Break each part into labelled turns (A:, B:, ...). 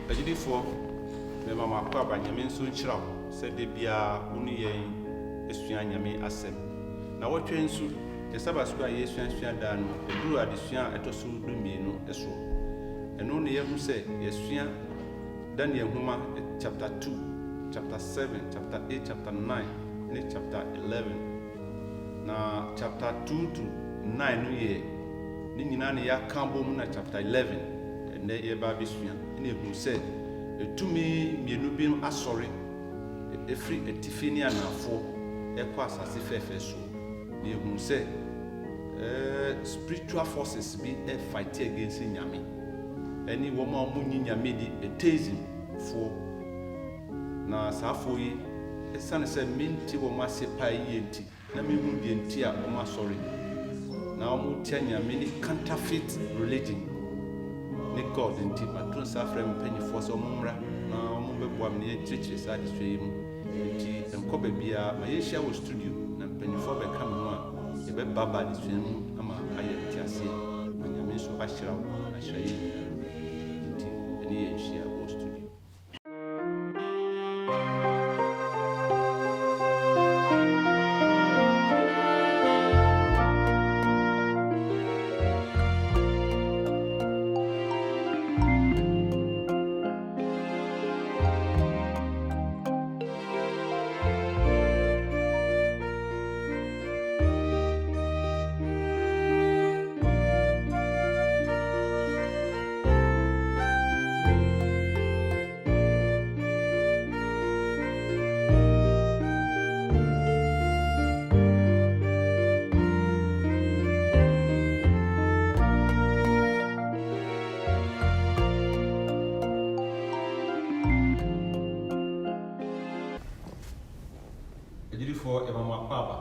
A: Agidifo me mama kwa ba nyame nso nkyira wo sɛ de bia wo ne yɛn esua nyame asɛm na wɔtwe nso te sabasku a yɛsua da no eduru adesua a ɛtɔ so du mmienu ɛso ɛno ne yɛhu sɛ yɛsua Daniel Homa chapter 2 chapter 7 chapter 8 chapter 9 ne chapter 11 na chapter 2 to 9 no yɛ ne nyinaa ne yɛaka bom na chapter 11 ɛnɛ yɛba besua ne ehu sɛ etumi mmienu bi asɔre efiri etifi ne anafo ɛkɔ asase fɛfɛ so ne ehu sɛ spiritual forces bi fight against nyame ɛni wɔn a wɔn nyi nyame di atheism fo na saafo yi ɛsan sɛ minti wɔn ase pa yi nti na mehu die nti a wɔn asɔre na wɔn tia nyame ne counterfeit religion ne god nti matun safra mpanyifo sɛ wɔn mmra na wɔn bɛboa me ne yɛkyerɛkyerɛ saa de so yi mu nti nkɔ baabi a ma yɛhyia wɔ studio na mpanyifo bɛka me ho a yɛbɛbaba de so mu ama ayɛ nti aseɛ na nyame nso ahyira wo ahyira yɛ nti ɛne yɛnhyia wɔ studio. Agidifo eba makwaba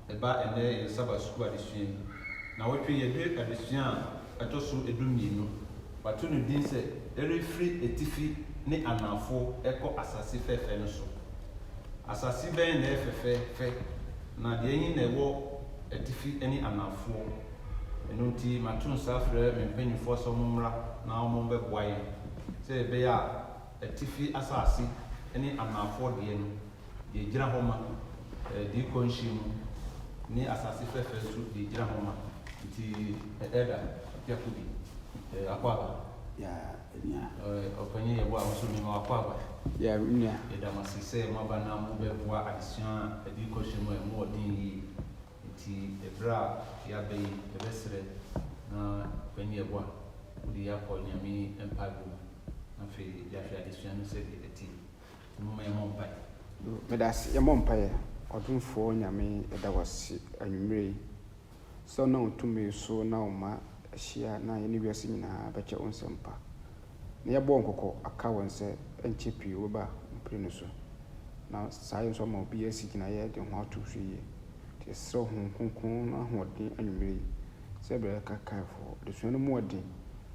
A: eba ene saba school adesua na wotwe yede adesua a etoso edumienu bato no din se erefri etifi ne anafo ekọ asase fefe no so asase ben na efefe na de yin na ewo etifi ne anafo eno nti matun safre mempanyifo so mmra na omo beboa ye se be ya etifi asase ne anafo de no ye gira homa di konshim ni asase fefe so di gira homa nti eda yakudi akwaba
B: ya nya
A: opanyi yebo a so mi akwaba
B: ya nya
A: eda masise mabana mo beboa adesua di konshim mo odin yi nti ebra ya be ebesre na panyi yebo a odi yakọ nyame empago na fe ya hwe adesua no se de eti mo me mo mpai
B: medasi ya mo mpai odunfo nyame eda wasi anwumre so na otumi so na oma ahia na ye ne wiase nyina beche onsempa na ye bo nkokọ aka won se enchepi wo ba mpre no so na sai so ma obi asi gina ye de ho ato hwie te sro honkon na hodin anwumre se bre kakafo de so no mo odin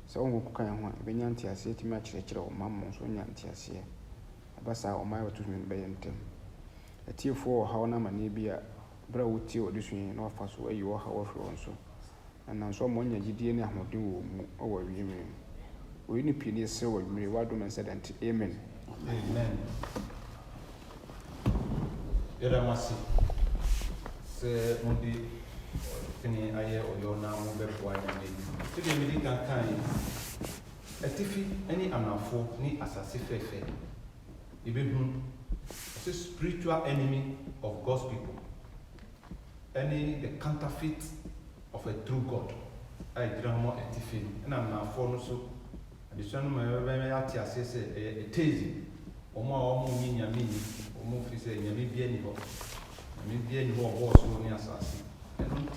B: se wo nkokọ kan ho be nyanti ase timi a kyerɛkyerɛ wo mammo so nyanti ase abasa o mai wato me be yentem atiefo ha na mane bia bra wuti odisuen na wafa so ayi wo ha wo fro nso na nso mo nya gidie ne ahoden wo mu o wa wieme o ni pini ese wo wieme wado men sedent amen
A: amen era masi se mundi fini aye oyo na mo be boa nya me ti de mi kan kan atifi ani anafo ni asase fefe ibehu a spiritual enemy of God's people. The counterfeit of a true God. I drama a tiffin, and I'm now for so. The son of my Atia says a tasing, or more mean Yamini, or more fish, maybe any hope. Maybe any more was so near Sassy. And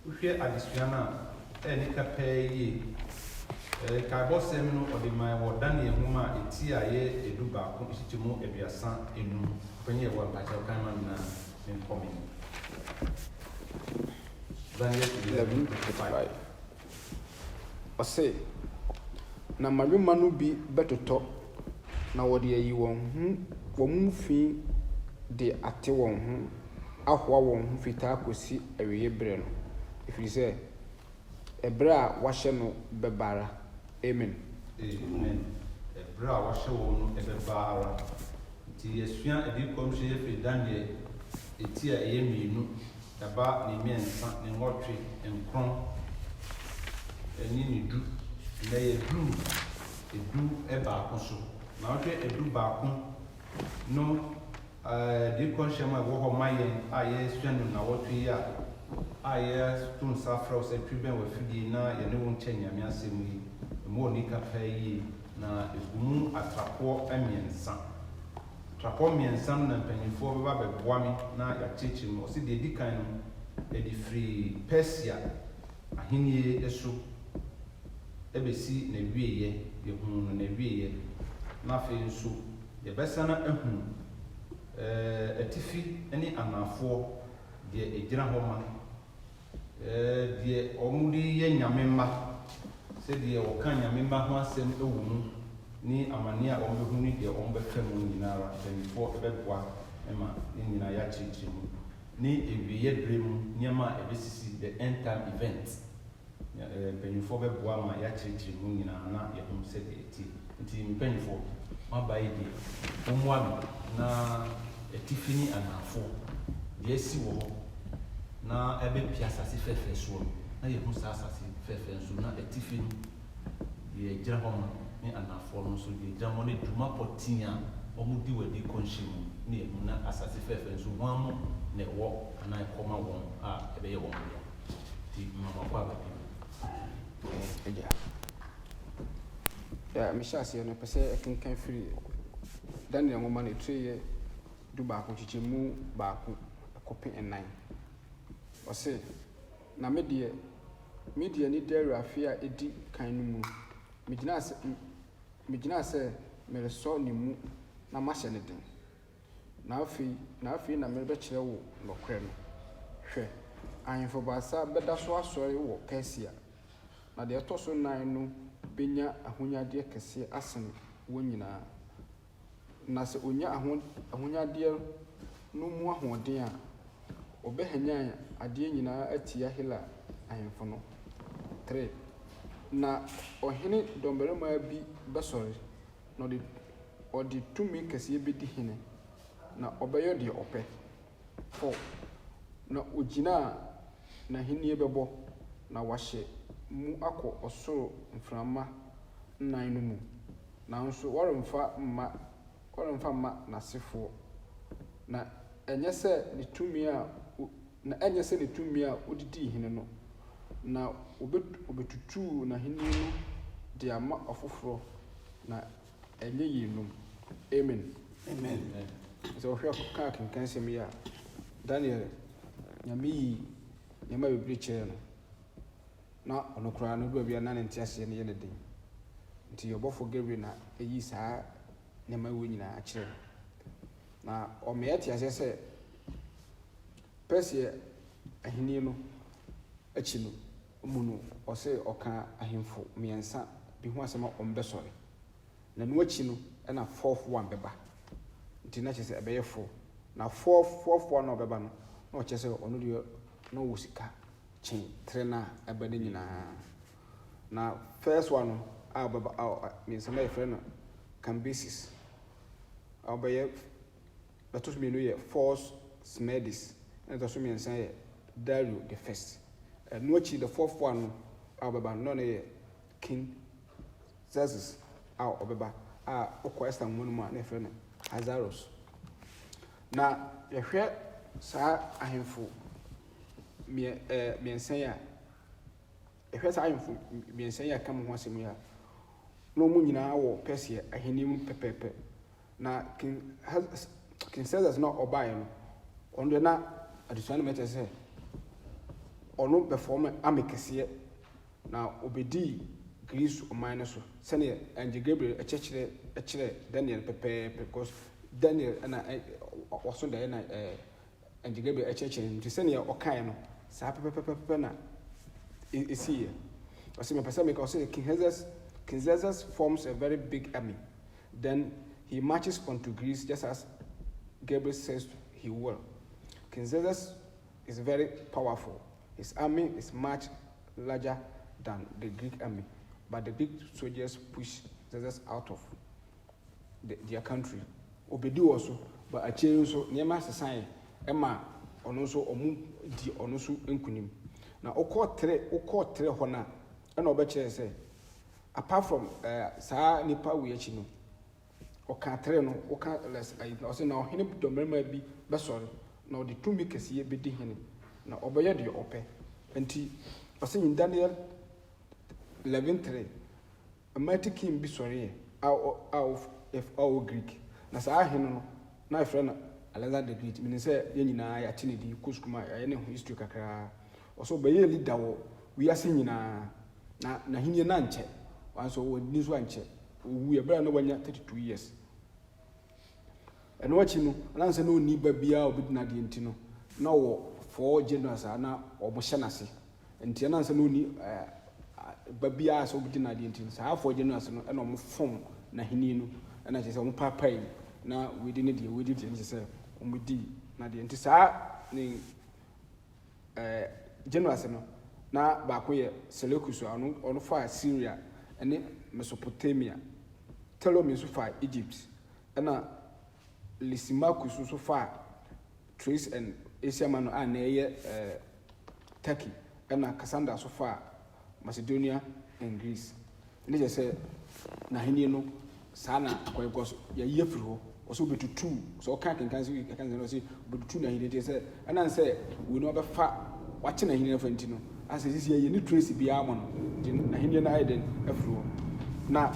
A: we hear Adisiana, any capay. Kaibo semino or the my war Daniel Homa, a tia ye, a duba, competition, a biasan, in Penny, one by your camera in coming. Daniel 11:55.
B: O say, na marima no bi betoto na wode ayi won mu fi de ate won ho ahoa won ho fita akosi awiye bre no ifiri se ebra wa hye no bebara amen
A: amen berɛ a wahyɛ wɔn no ɛbɛba ara nti yɛsua adi kɔmhyɛ yɛfiri Daniel eti a ɛyɛ mmienu ɛba ne mmiɛnsa ne nwɔtwe nkron ɛne ne du na yɛduru edu baako so na wɔhwɛ edu baako no adi kɔmhyɛ mu a ɛwɔ hɔ ma yɛn a yɛsua no na wɔtwe yi a yɛto nsa frɛ sɛ twi bɛn wɔ afidie na yɛne wɔn nkyɛn nyame asɛm yi mu oni kaka yi na egu mu atrapoɔ mmiɛnsa no na mpanyinfoɔ bɛba bɛboa me na yɛakyerɛkyerɛ mu ɔsɛ deɛ di kan no yɛde firi Persia ahennie so ɛbɛsi na wieɛ yɛhunu no na wieɛ na afei nso yɛbɛsa na ahunu atifi ne anafoɔ deɛ ɛgyina hɔ ma deɛ wɔn de yɛ nyame mma sɛdeɛ wɔka nyame mma ho asɛm wɔ mu ne amane a wɔn bɛhu ne deɛ wɔn bɛka mu nyinara mpanyinfoɔ bɛboa ma ne nyinaa yɛakyerɛkyerɛ mu ne ewieɛ berɛ mu nneɛma a ɛbɛsisi the end time event mpanyinfoɔ bɛboa ma yɛakyerɛkyerɛ mu nyinaa na yɛhu sɛdeɛ ɛti nti mpanyinfoɔ maba yi deɛ wɔmmoa me na atifi ne anafoɔ deɛ asi wɔ hɔ na ɛbɛpia asase fɛfɛ soɔ no na yɛhu saa asase fɛfɛ nso na atifi no deɛ gyina hɔ ma ne anafoɔ no nso deɛ gyina hɔ ne dwuma pɔtin a wɔn di wɔ adi kɔnhyɛ mu ne yɛhu na asase fɛfɛ nso wɔn mo na ɛwɔ anaa ɛkɔma wɔn a ɛbɛyɛ wɔn yɛ nti mmamakɔ abɛbi
B: mehyɛ aseɛ no pɛ sɛ ɛkenkan firi Daniel nwoma no ɛtire du baako kyekyɛmu baako ɛkɔpe 9 ɔse na medeɛ ne dɛro afe a ɛdi kan no mu megyina sɛ meresɔ ne mu na mahyɛ ne den na afei na merebɛkyerɛ wo nɔkorɛ no hwɛ ahemfo baasa bɛda so asɔre wɔ Persia na deɛ ɛtɔ so 9 no bɛnya ahonyadeɛ kɛseɛ asen wɔn nyinaa na sɛ onya ahonyadeɛ no mu ahoɔden a ɔbɛhanyan adeɛ nyinaa atia Hela ahemfo no 3 na ɔhene dɔmbarima bi bɛsɔre na ɔde tumi kɛseɛ bɛdi hene na ɔbɛyɛ deɛ ɔpɛ 4 na ogyina na hennie bɛbɔ na wahyɛ mu akɔ ɔsoro mframa 9 no mu nanso wɔremfa mma n'asefoɔ na ɛnyɛ sɛ ne tumi a odidi hene no na obetutu na hennie no de ama ɔfoforɔ na ɛnyɛ yɛnum amen sɛ wɔhwɛ kaa kenkan sɛm yi a Daniel nyame yi nneɛma bebree kyerɛ no na ɔno koraa no baabi a na ne nte aseɛ no yɛ ne den nti ɔbɔfo Gabriel na ɛyi saa nneɛma wɔ nyinaa kyerɛ na ɔmɛyɛ te aseɛ sɛ Persia ahennie no akyi no mu no ɔsɛ ɔka ahemfo mmiɛnsa bi ho asɛm a ɔmbɛsɔre na no akyi no ɛna 4th one bɛba nti na kyerɛ sɛ ɛbɛyɛ 4 na 4th one na ɔbɛba no na ɔkyerɛ sɛ ɔno deɛ na ɔwɔ sika kyɛn 3 na ɛbɛ ne nyinaa na first one no a ɔbɛba mmiɛnsa na yɛfrɛ no Cambyses a ɔbɛyɛ bɛto so mmienu yɛ First Smerdis na ɛtɔ so mmiɛnsa yɛ Dario the First no akyi the 4th one no a ɔbɛba no yɛ King Xerxes a ɔbɛba a ɔkɔ Esther nwoma no mu a na yɛfrɛ no Ahasuerus na yɛhwɛ saa ahemfo mmiɛnsa yi a yɛhwɛ saa ahemfo mmiɛnsa yi a ka mo ho asɛm yi a na ɔmo nyinaa wɔ Persia ahenni mu pɛpɛɛpɛ na King Xerxes na ɔbaeɛ no ɔno deɛ na adesua no mɛkyɛ sɛ ɔno bɛfɔm ame kɛseɛ na ɔbɛdii Greece ɔman no so sɛnea Angel Gabriel ɛkyerɛ Daniel pɛpɛɛpɛ because Daniel ɛna ɔso da ɛna Angel Gabriel ɛkyerɛkyerɛ nti sɛnea ɔkaeɛ no saa pɛpɛpɛpɛ na ɛsiiɛ ɔsɛ mepɛ sɛ meka ɔsɛ King Xerxes forms a very big army then he marches onto Greece just as Gabriel says he will. King Xerxes is very powerful. His army is much larger than the Greek army, but the Greek soldiers push Xerxes out of their country obedi also but akyere nso niema sesan ema ono nso omu di ono nso nkunim na okọ tre ho na na obekire say apart from saa nipa we achi no oka tre no oka less o say na ohene domerema bi besori na odi tumi kesiye bedi hene na obeye de ope enti o say in Daniel 11:3 a mighty king bi sori out of all Greek na saa hene no na friend Alexander the Great meaning say ye nyina ya tinedi kuskuma ya ne history kakra also be ye leader wo we ase nyina na henie na nche wanso wo ni so anche wu ye bra no wanya 32 years eno achi no na nse no ni ba bia obidina de enti no na wo 4 generals na obo hye nase enti na nse no ni ba bia so obidina de enti saa 4 generals no na omo fom na henie no na che se omo papai na we di ne de we di de se omudi na de enti saa ni generals no na ba ko ye Seleucus ono fa Syria ene Mesopotamia Ptolemy so fa Egypt na Lysimachus so fa Thrace and Asia Minor na ye Turkey na Cassander so fa Macedonia and Greece ne je say na henie no saa na akoyego so ya yefiri ho also betutu so kan so kan no say betutu na henie say ana say we no be fa wache na henie fanti no ase sisi ye ni Trace bia mo no na henie na iden afiri ho na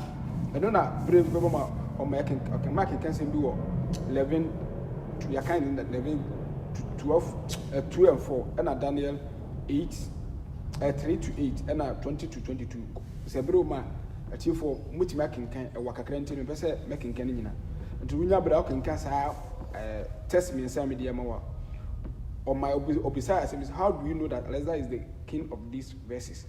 B: eno na brave be mama o making okay marking can say bi wo 11 to ya kind in that 11 to 12 2 and 4 and Daniel 8 3 to 8 and 20 to 22 se bro ma ati for muti making kan e wakakra ntino be se making kan nyina nti wunya bra kan kan sa test me inside media ma wa on my obisa says how do you know that Alexander is the king of these verses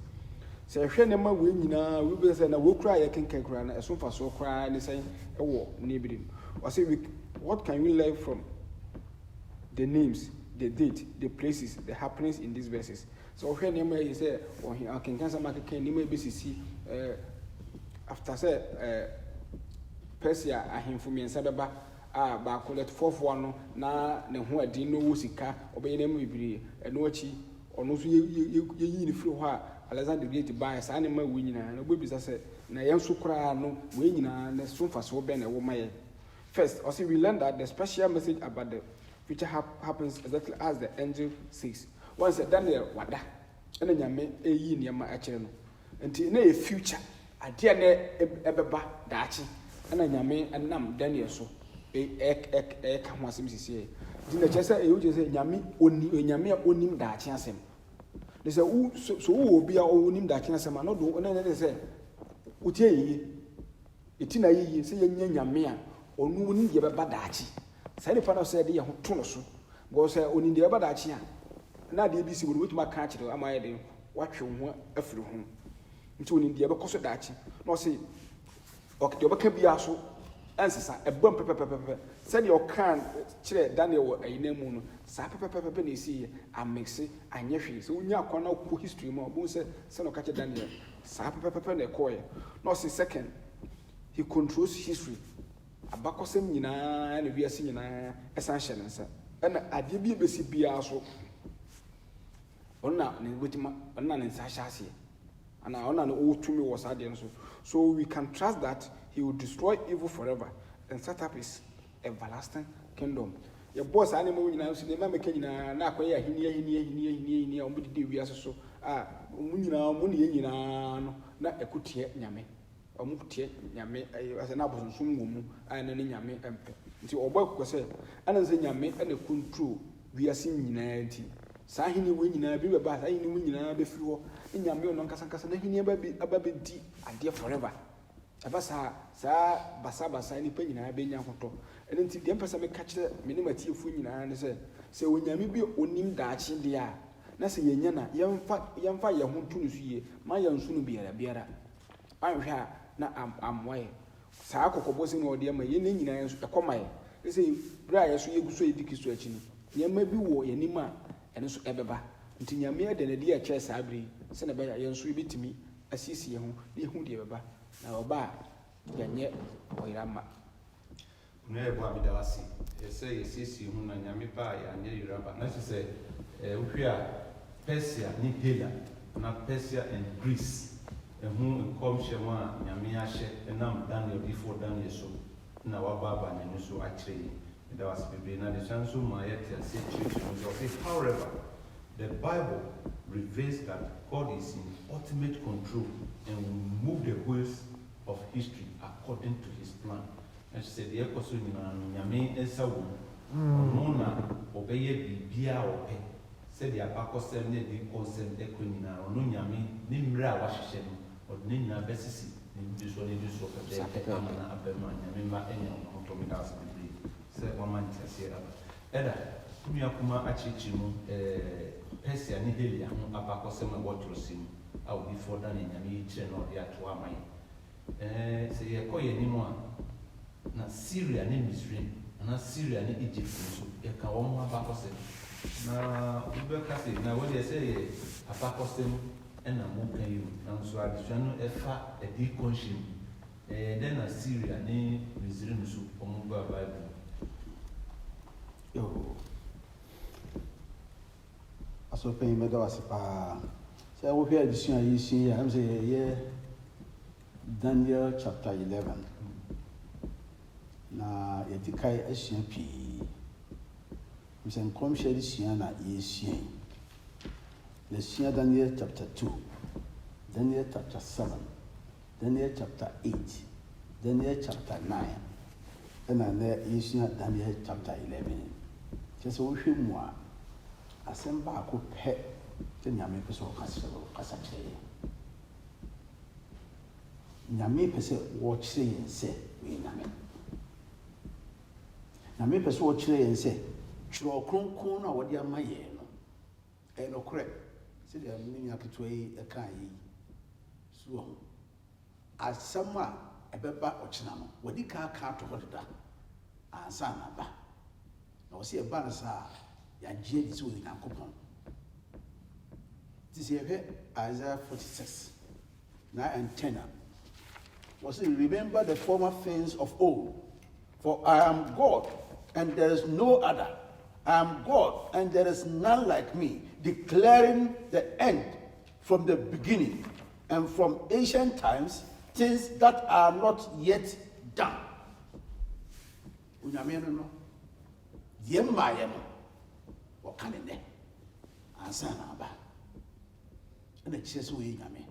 B: say hwe ne ma we nyina we be say na we kura ye kenken kura na eso fa so kura ne say e wo ne bidim o say what can we learn from the names, the date, the places, the happenings in these verses? So hwe ne ma he say o he kenken sama kenken ne ma be sisi after say Persia ahemfo miensa beba ba ko let fourth one no na ne ho adin no wo sika obeye na mu bibiri eno achi ono so ye ni firi ho a Alexander the Great buy sa ne ma wo nyina na obebisa se na yenso kra no wo nyina na so fa so be na wo maye. First also we learned that the special message about the future happens exactly as the angel says. Once Daniel wada ena nyame eyi niam a kire no enti na e future ade na ebeba daachi ena nyame enam Daniel so ka ho asem sisi di na chese e wo chese nyame onim daachi asem de se so wo obi a onim daachi asem na do na de se utie yi eti na yi se yenya nyame a onu ni de beba daachi sai ne fa na se de ye ho to no so go se oni de beba daachi a na de bi si wo wetuma ka kire amaye de watwe ho afiri ho nti oni de beba koso daachi no se ok de beka bia so ansesa ebom pepepepe said your can kire Daniel wo ayinamu no sa pepepepe na esi amexe anyehwe so unya akwana ko history mo bo se no ka kire Daniel sa pepepepe na ekoye no se second he controls history abakosem nyina na wiase nyina esanhye nsa na ade bi besi bia so onna ne wetima onna ne nsa hyase ana onna no otumi wo sa de so we can trust that he will destroy evil forever and set up his everlasting kingdom. Your boss animal nyina so ne ma meka nyina na akoye ahini o mudide wiase so nyina mo ne nyina no na ekutie nyame o mutie nyame ase na abosonsum mu na ne nyame empe nti obo akukose ana nse nyame na control wiase nyina nti sa ahini wo nyina bi be ba sa ahini wo nyina be firi ho nyame ono nkasa na ahini aba be di ade forever abasa sa basa ni pa nyina be nya hoto ene nti de mpesa me ka kire me ne matiefu nyina ne se onyame bi onim daachi de a na se yenya na yemfa ye ho tunu suye ma ya nsunu biara anhwe a na amwaye sa akokobɔ se no de ma ye ne nyina enso ekomaye se bra ye so ye guso edikiso achi no nyama bi wo ye nim a ene so ebeba nti nyame ade na de a kire sa abri se na ba ye nso bitimi asisi ye ho ne hu de ebeba na oba yanye oyirama
A: no e bo amidawasi say yesisi hu na nyame ba ya anye yuraba na say uhwe a Persia ni Hela na Persia and Greece ehu komhye mo a nyame ahye enam Daniel before Daniel so na wababa na no so akire that was be na the chance my say however the Bible reveals that God is in ultimate control and will move the wheels of history according to his plan. And she said the ekoso nyame esawo no na obeye bibia ope said the abakosem na di konsem ekonina no nyame ni mra a wahhehye no odne nyina besisi ni biso pe amana abema nyame ma enya no to me das bi se woman tese eda tumia kuma achichi mu Persia ni Hela ho abakosem na wotrosim a obi for dan nyame yi kire no de ato aman se yekoye ni mo na Syria ni Misraim na Syria ni Egypt so e ka wo mo abakosem na ubeka se na wo dey say abakosem na mo kan you na so adisua no e fa e di consume then na Syria ni Misraim so o mo gba Bible
C: yo aso pen me do asipa say wo hwe adisua yi sin ya am say ye Daniel chapter 11 na yetikai asua pi misen kom share sia na yesia le sia Daniel chapter 2 Daniel chapter 7 Daniel chapter 8 Daniel chapter 9 and na yesia Daniel chapter 11 just wo hwe mu a asem ba ko pe te nyame pe so kasa kire nyame pe se wo kire yense we nyame nyame pe so wo kire yense twiro kronkron na wode amaye no e no kore se de amini aketo yi e kan yi so asem a ebeba okina no wodi ka to hoda ansa na ba na wo se e ba na sa ya gie di so ni Yankopon this here Isaiah 46 9 and 10 was remember the former things of old, for I am God and there is no other. I am God and there is none like me, declaring the end from the beginning and from ancient times, things that are not yet done. Unyameno no, yemma wakanene, ansana ba, and the chess we yame.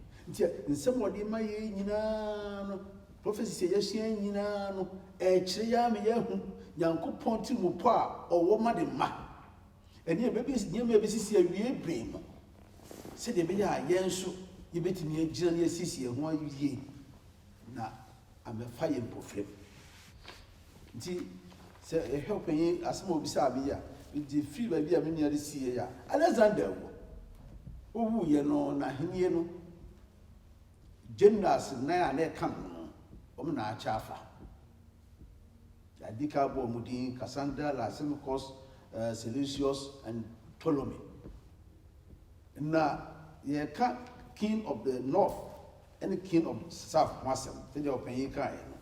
C: In some way, my yina prophecy say yina no e chire me yahu Yankopon ti mu pa o wo ma de ma ene be be sisi awie brain no se de be ya yenso ye betimi agira ne sisi ho awie na amefa ye mpofrem nti se e help yin asem obi sa abi ya di free ba bi a me nia de sie ya Alexander wo wu ye no na henie no generals na na come no na achafa adika bo mudin Cassandra Lysimachus Seleucus and Ptolemy na ye king of the north and king of the south masem te de open yi kan no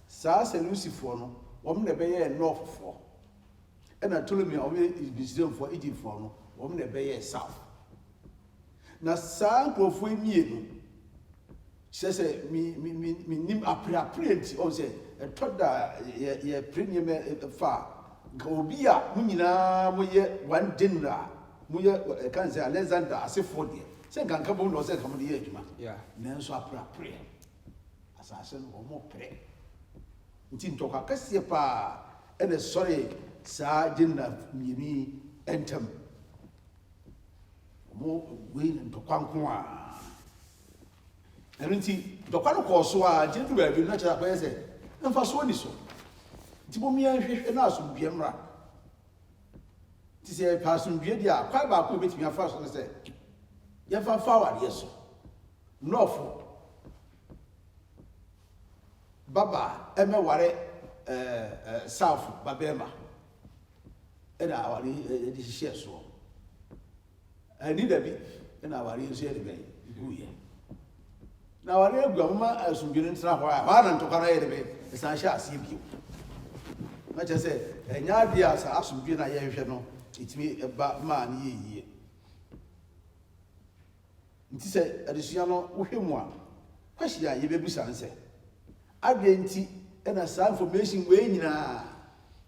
C: sa Seleucus no na be ye north for and Ptolemy o be for Egypt for no na be ye south na sa krofo emienu say me nim apprehend on say toda ye premium fa obi a munyina moye one dinra moye kan say Alexander asefo de say kan ka bo no say kam de ye adwuma nanso apprehend asase no mo pre nti ntoka kase pa ene sorry sa dinra mimi entem mo we ntokwanko a erinti dokwa ko so a jindu ba bi na cha ba yese nfa so ni so ti bo mi ahwehwe na so bia mra ti se pa so bia dia kwa ba ko betimi afa so se ye fa wa yeso nofo baba eme ware south babema ena awari di hihye so ani da bi ena awari so ye de ben huye na wale egu amama asumbirin tra ho a na ntokara ye de be san sha ase bio na kyerɛ sɛ ɛnyɛ adeɛ a saa asomdwe no a yɛhwehwɛ no ɛtumi ɛba maa no yie nti sɛ adesua no wohwɛ mu a question a yɛbɛbusa no sɛ adeɛ nti ɛna saa information wei nyinaa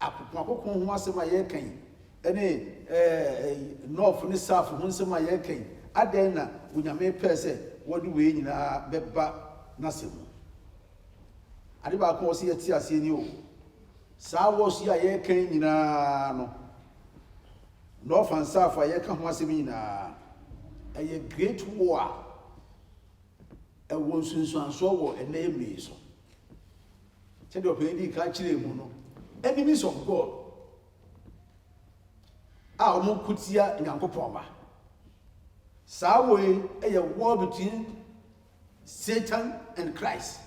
C: akoko ho asɛm a yɛrekan ɛne north ne south ho nsɛm a yɛrekan adeɛ na onyame pɛɛ sɛ wɔde wei nyinaa bɛba n'asɛm mu ade baako wɔ sɛ yɛte aseɛ ni o saa wɔso yi a yɛrekan nyinaa no north and south a yɛreka ho asɛm nyinaa ɛyɛ great war a ɛwɔ nsunsuansoɔ wɔ ɛnɛ mmee so sɛdeɛ ɔpɛni di ka kyerɛ mu no enemies of God a wɔn kutia nyankopɔn ba saa wɔ yi ɛyɛ war between Satan and Christ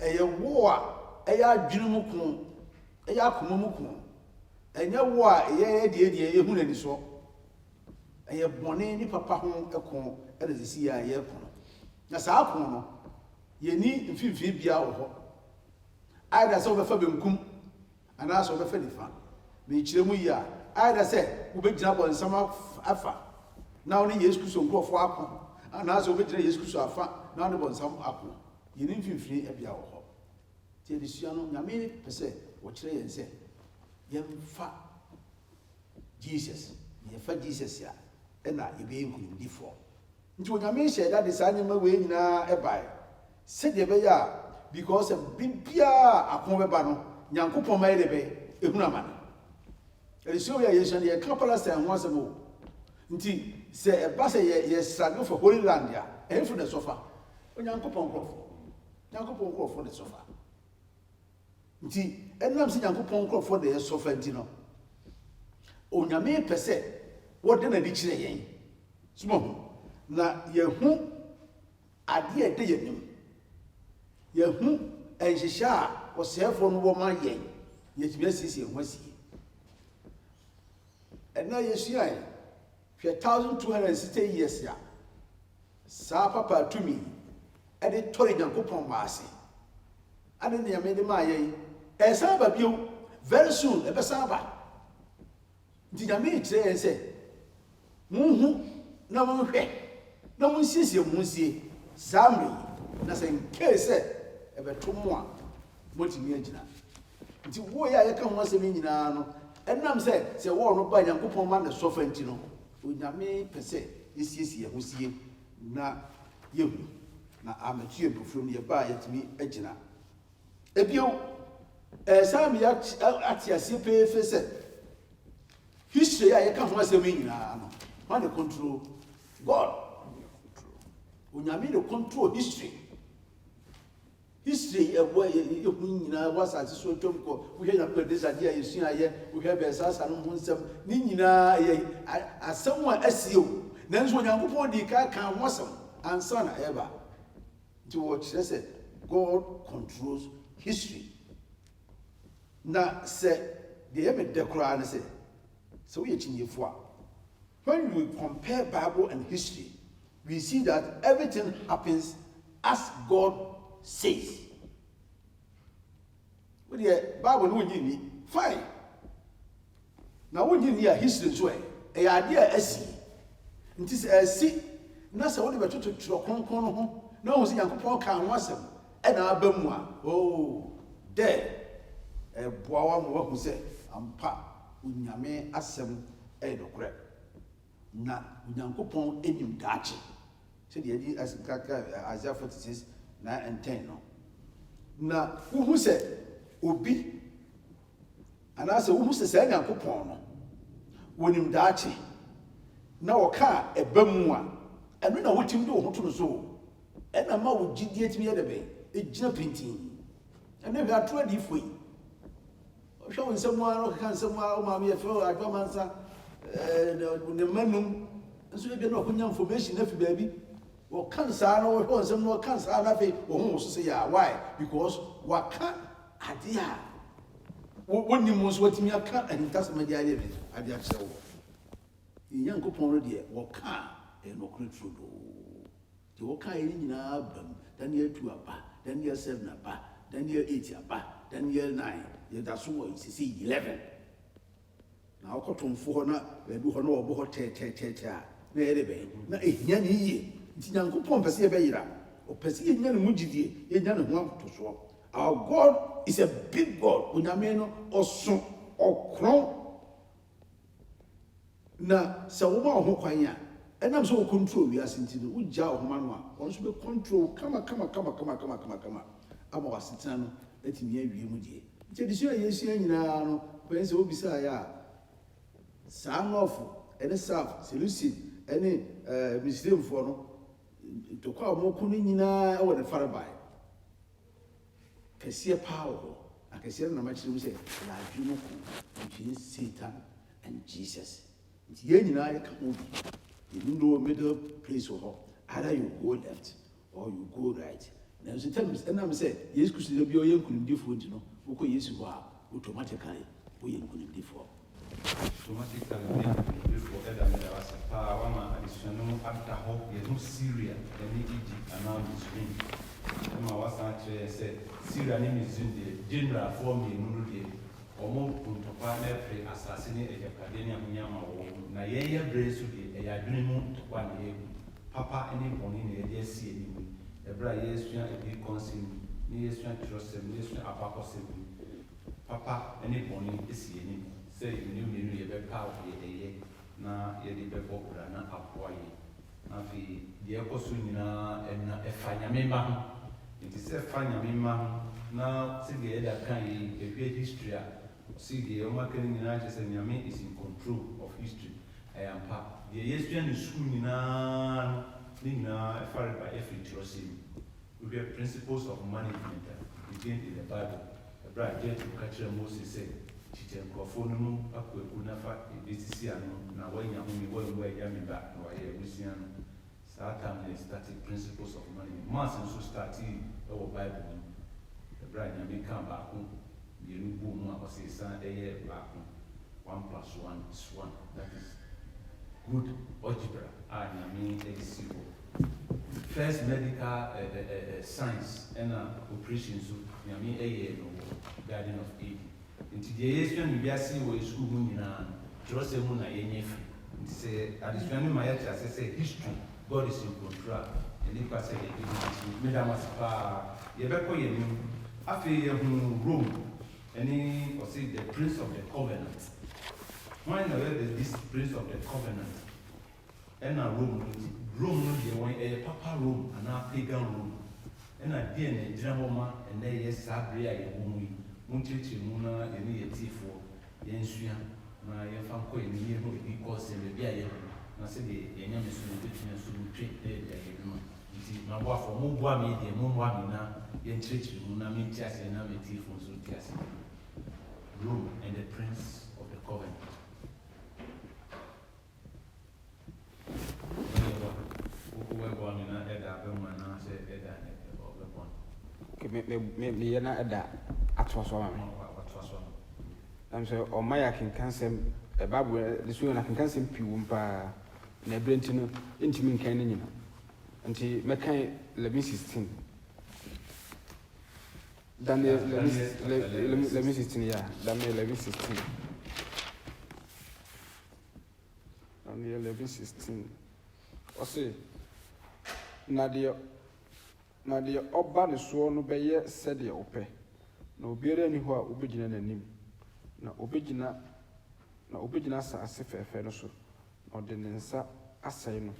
C: ɛyɛ war a ɛyɛ adwene mu ko ɛyɛ akoma mu ko ɛnyɛ war a ɛyɛ deɛ ɛhu n'ani so ɛyɛ bɔne ne papa ho ɛko ɛna sisi yɛ a ɛyɛ ko no na saa ko no yɛni mfimfini bia wɔ hɔ ayɛda sɛ wobɛfa benkum anaasɛ wobɛfa nifa mekyerɛ mu yi a ayɛda sɛ wobɛgyina bɔnsam afa na wo ne Yesu Kristo nkurɔfoɔ ako anaasɛ wobɛgyina Yesu Kristo afa na wo ne bɔnsam ako yɛni mfimfini bia wɔ hɔ nti adesua no nyame pɛ sɛ wɔkyerɛ yɛn sɛ yɛmfa Jesus yɛfa Jesus a ɛna yɛbɛyɛ nkonimdifoɔ nti onyame hyɛ da de saa nneɛma wei nyinaa ɛbae sɛdeɛ ɛbɛyɛ a because biribiara ako bɛba no nyankopɔn ma yɛ de bɛ ehunu amane ɛdesua wei a yɛhyɛ no yɛka Palestine ho asɛm o nti sɛ ɛba sɛ yɛsrage for Holy Land a ɛyɛfo ne sɔfa onyankopɔn nkurɔfoɔ ne sɔfa nti ɛnam sɛ nyankopɔn nkurɔfoɔ de yɛsɔfa nti no onyame pɛ sɛ wɔde n'adi kyerɛ yɛn soma ho na yɛhu adeɛ a ɛda yɛn anim yɛhu nhyehyɛ a ɔsɛefoɔ no wɔ ma yɛn yɛtumi asiesie ho asie ɛna yɛsua yɛn hwɛ 1260 years a saa papa tumi ɛde tɔre nyankopɔn ma ase ade ne nyame de maa yɛn ɛsan ba bio very soon ɛbɛsan ba nti nyame kyerɛ yɛn sɛ monhu na monhwɛ na monsiesie mo ho sie saa mmere na sɛ nkee sɛ ɛbɛto mo a motumi agyina nti wo yɛ a yɛka ho asɛm nyinaa no ɛnam sɛ wɔɔ no ba nyankopɔn ma ne sɔfa nti no onyame pɛ sɛ yɛsiesie ho sie na yɛhu na amatu yɛ bufuro no yɛba a yɛtumi agyina ebio saa me ate aseɛ peefe sɛ history a yɛka ho asɛm nyinaa no ma ne control God onyame ne control history ɛwɔ yɛhu nyinaa wɔ asase so atwam kɔ wohwɛ nyakopɔn desadeɛ a yɛsuaeɛ wohwɛ bɛɛsaasa no ho nsɛm ne nyinaa yɛ asɛm a asie o nanso onyankopɔn di ka ho asɛm ansa na ɛba nti wɔkyerɛ sɛ God controls history na sɛ deɛ yɛ medɛ koraa ne sɛ woyɛ kyinyefo a when we compare Bible and history we see that everything happens as God says. With the Bible, no need fine. Now, when you hear history, so a idea as it is a see, Nasa only better to Chokon, no, see, Uncle Paul can was him, and our Bemwa, oh, there, a boy who said, pa, Unyame asem, edo crap. Na, Uncle Paul, enim dachi. Said the idea as Isaiah 46. 9 and 10 no na who said obi and I said who said say nyankopon no wonim daachi na oka ebamu a eno na wotim de ho to no so e na ma wo gidie timi ye de be e gina pintin e na bi atro adi foi o hwe nsem a no ka nsem a o ma me ye fe adwamansa ne manum nso e bi na okonya information na fi baabi or cancer no or some no cancer nothing or who say why because what can idea when you most what me can and that's my idea idea so young couple there what can and no create food the what can in abram then year 2 apa then year 7 apa then year 8 apa Daniel 9 yɛda so wɔ sisi 11 na ɔkɔtomfo hɔ na baabi hɔ na wɔbɔ hɔ tɛɛtɛɛtɛɛ a na yɛde bɛyɛ na ehia ne yie nti Nyankopɔn pɛ sɛ yɛbɛyera ɔpɛ sɛ yɛnya ne mu gyidie yɛnya ne ho ahotosoɔ. Our God is a big God. Onyame no ɔso ɔkorɔn na sɛ woma wo ho kwan a ɛnam sɛ wo control wiase nti no wogya wo homa no a ɔno nso bɛ control kama ama wasetena no atumi awie mu die. Nti adesua a yɛsua nyinaa no pɛn sɛ wobisaa yɛ a saa nɔɔfo ɛne Saf Seleucid ɛne Misraimfoɔ no ntɔkwa a wɔkɔ no nyinaa ɛwɔ ne farebae kɛseɛ paa wɔ hɔ. Akɛseɛ no na makyerɛ mu sɛ yɛadwe no ko between Satan and Jesus. Nti yɛn nyinaa yɛka ho bi. You know middle place wɔ hɔ. Either you go left or you go right. Nanso ɛnam sɛ Yesu Kristo bi ɔyɛ nkonimdifoɔ nti no wokɔ Yesu hɔ a automatically woyɛ nkonimdifoɔ.
A: Automatically before Adam was a power additional after hope, you Syria, and Egypt, and now Missouri. And I was actually said, Syria name is in the general form in Nurudi, or more to partner assassinate a Academia Yama, Naya Brace to the Ayadrimu to one year. Papa any morning, a dear sea, a bright yes, a big consume, yes, trust him, yes, apostle. Papa any morning is here. Say you knew you be power na yɛde bɛbɔ bra na aboa yɛ na afei deɛ ɛkɔ so nyinaa ɛna ɛfa nyame ma ho nti sɛ ɛfa nyame ma ho na sɛdeɛ yɛde aka yi ɛhwɛ history a sɛdeɛ ɔmo aka no nyinaa kyerɛ sɛ nyame is in control of history ɛyɛ ampa deɛ yɛsua ne sukuu nyinaa no ne nyinaa ɛfare ba ɛfiri twerɛsɛm mu wohwɛ principles of management contained in the Bible ɛberɛ a Jethro ka kyerɛ Moses sɛ Chichen Kofono, a Kunafa, Edisiano, now when you were Yamiba, or Luciano, Satan static principles of money. Months and so started our Bible. The bride may come back home. You know, or say, son, a year back home. 1 + 1 is 1. That is good algebra. I mean, first medical science and operations, I mean, a year no Garden of Eden. Nti deɛ yɛsua no wiase wɔ sukuu mu nyinaa no twerɛsɛm mu na yɛnyɛ fi nti sɛ adesua no ma yɛkyerɛ ase sɛ history God is in control nnipa sɛ yɛde nti medam ase paa yɛbɛkɔ yɛnim afei yɛhunu Rome ɛne ɔse the prince of the covenant wɔn na wɔyɛ this prince of the covenant ɛna Rome no deɛ wɔn ɛyɛ papa Rome anaa pagan Rome ɛna deɛ na ɛgyina hɔ ma ɛnɛ yɛ saa bere a yɛwɔ mu yi Munchichi Muna, any Tifo, Yensua, my Fanko, and the year of the course and the Bia. I said, the young is to treat my wife for Mumwami, the Mumwamina, Yenchichi Muna, Minchas, and Nami Tifo, Sultias. Rome and the Prince of the Covenant. Whoever I'm in Edda, Bermana said Edda, of the one.
B: Maybe not at that. I'm so or my can cancel a babu this one I can cancel Piwumpa Nebrentino intimate canning until Mackay Levin 16. Daniel Levin 16, yeah, Daniel Levin 16. Daniel Levin 16. Or say Nadia Oba the sworn obey said the ope. Na obiara ni hɔ a obegyina n'anim na obegyina asase fɛɛfɛ no so na ɔde ne nsa asɛe no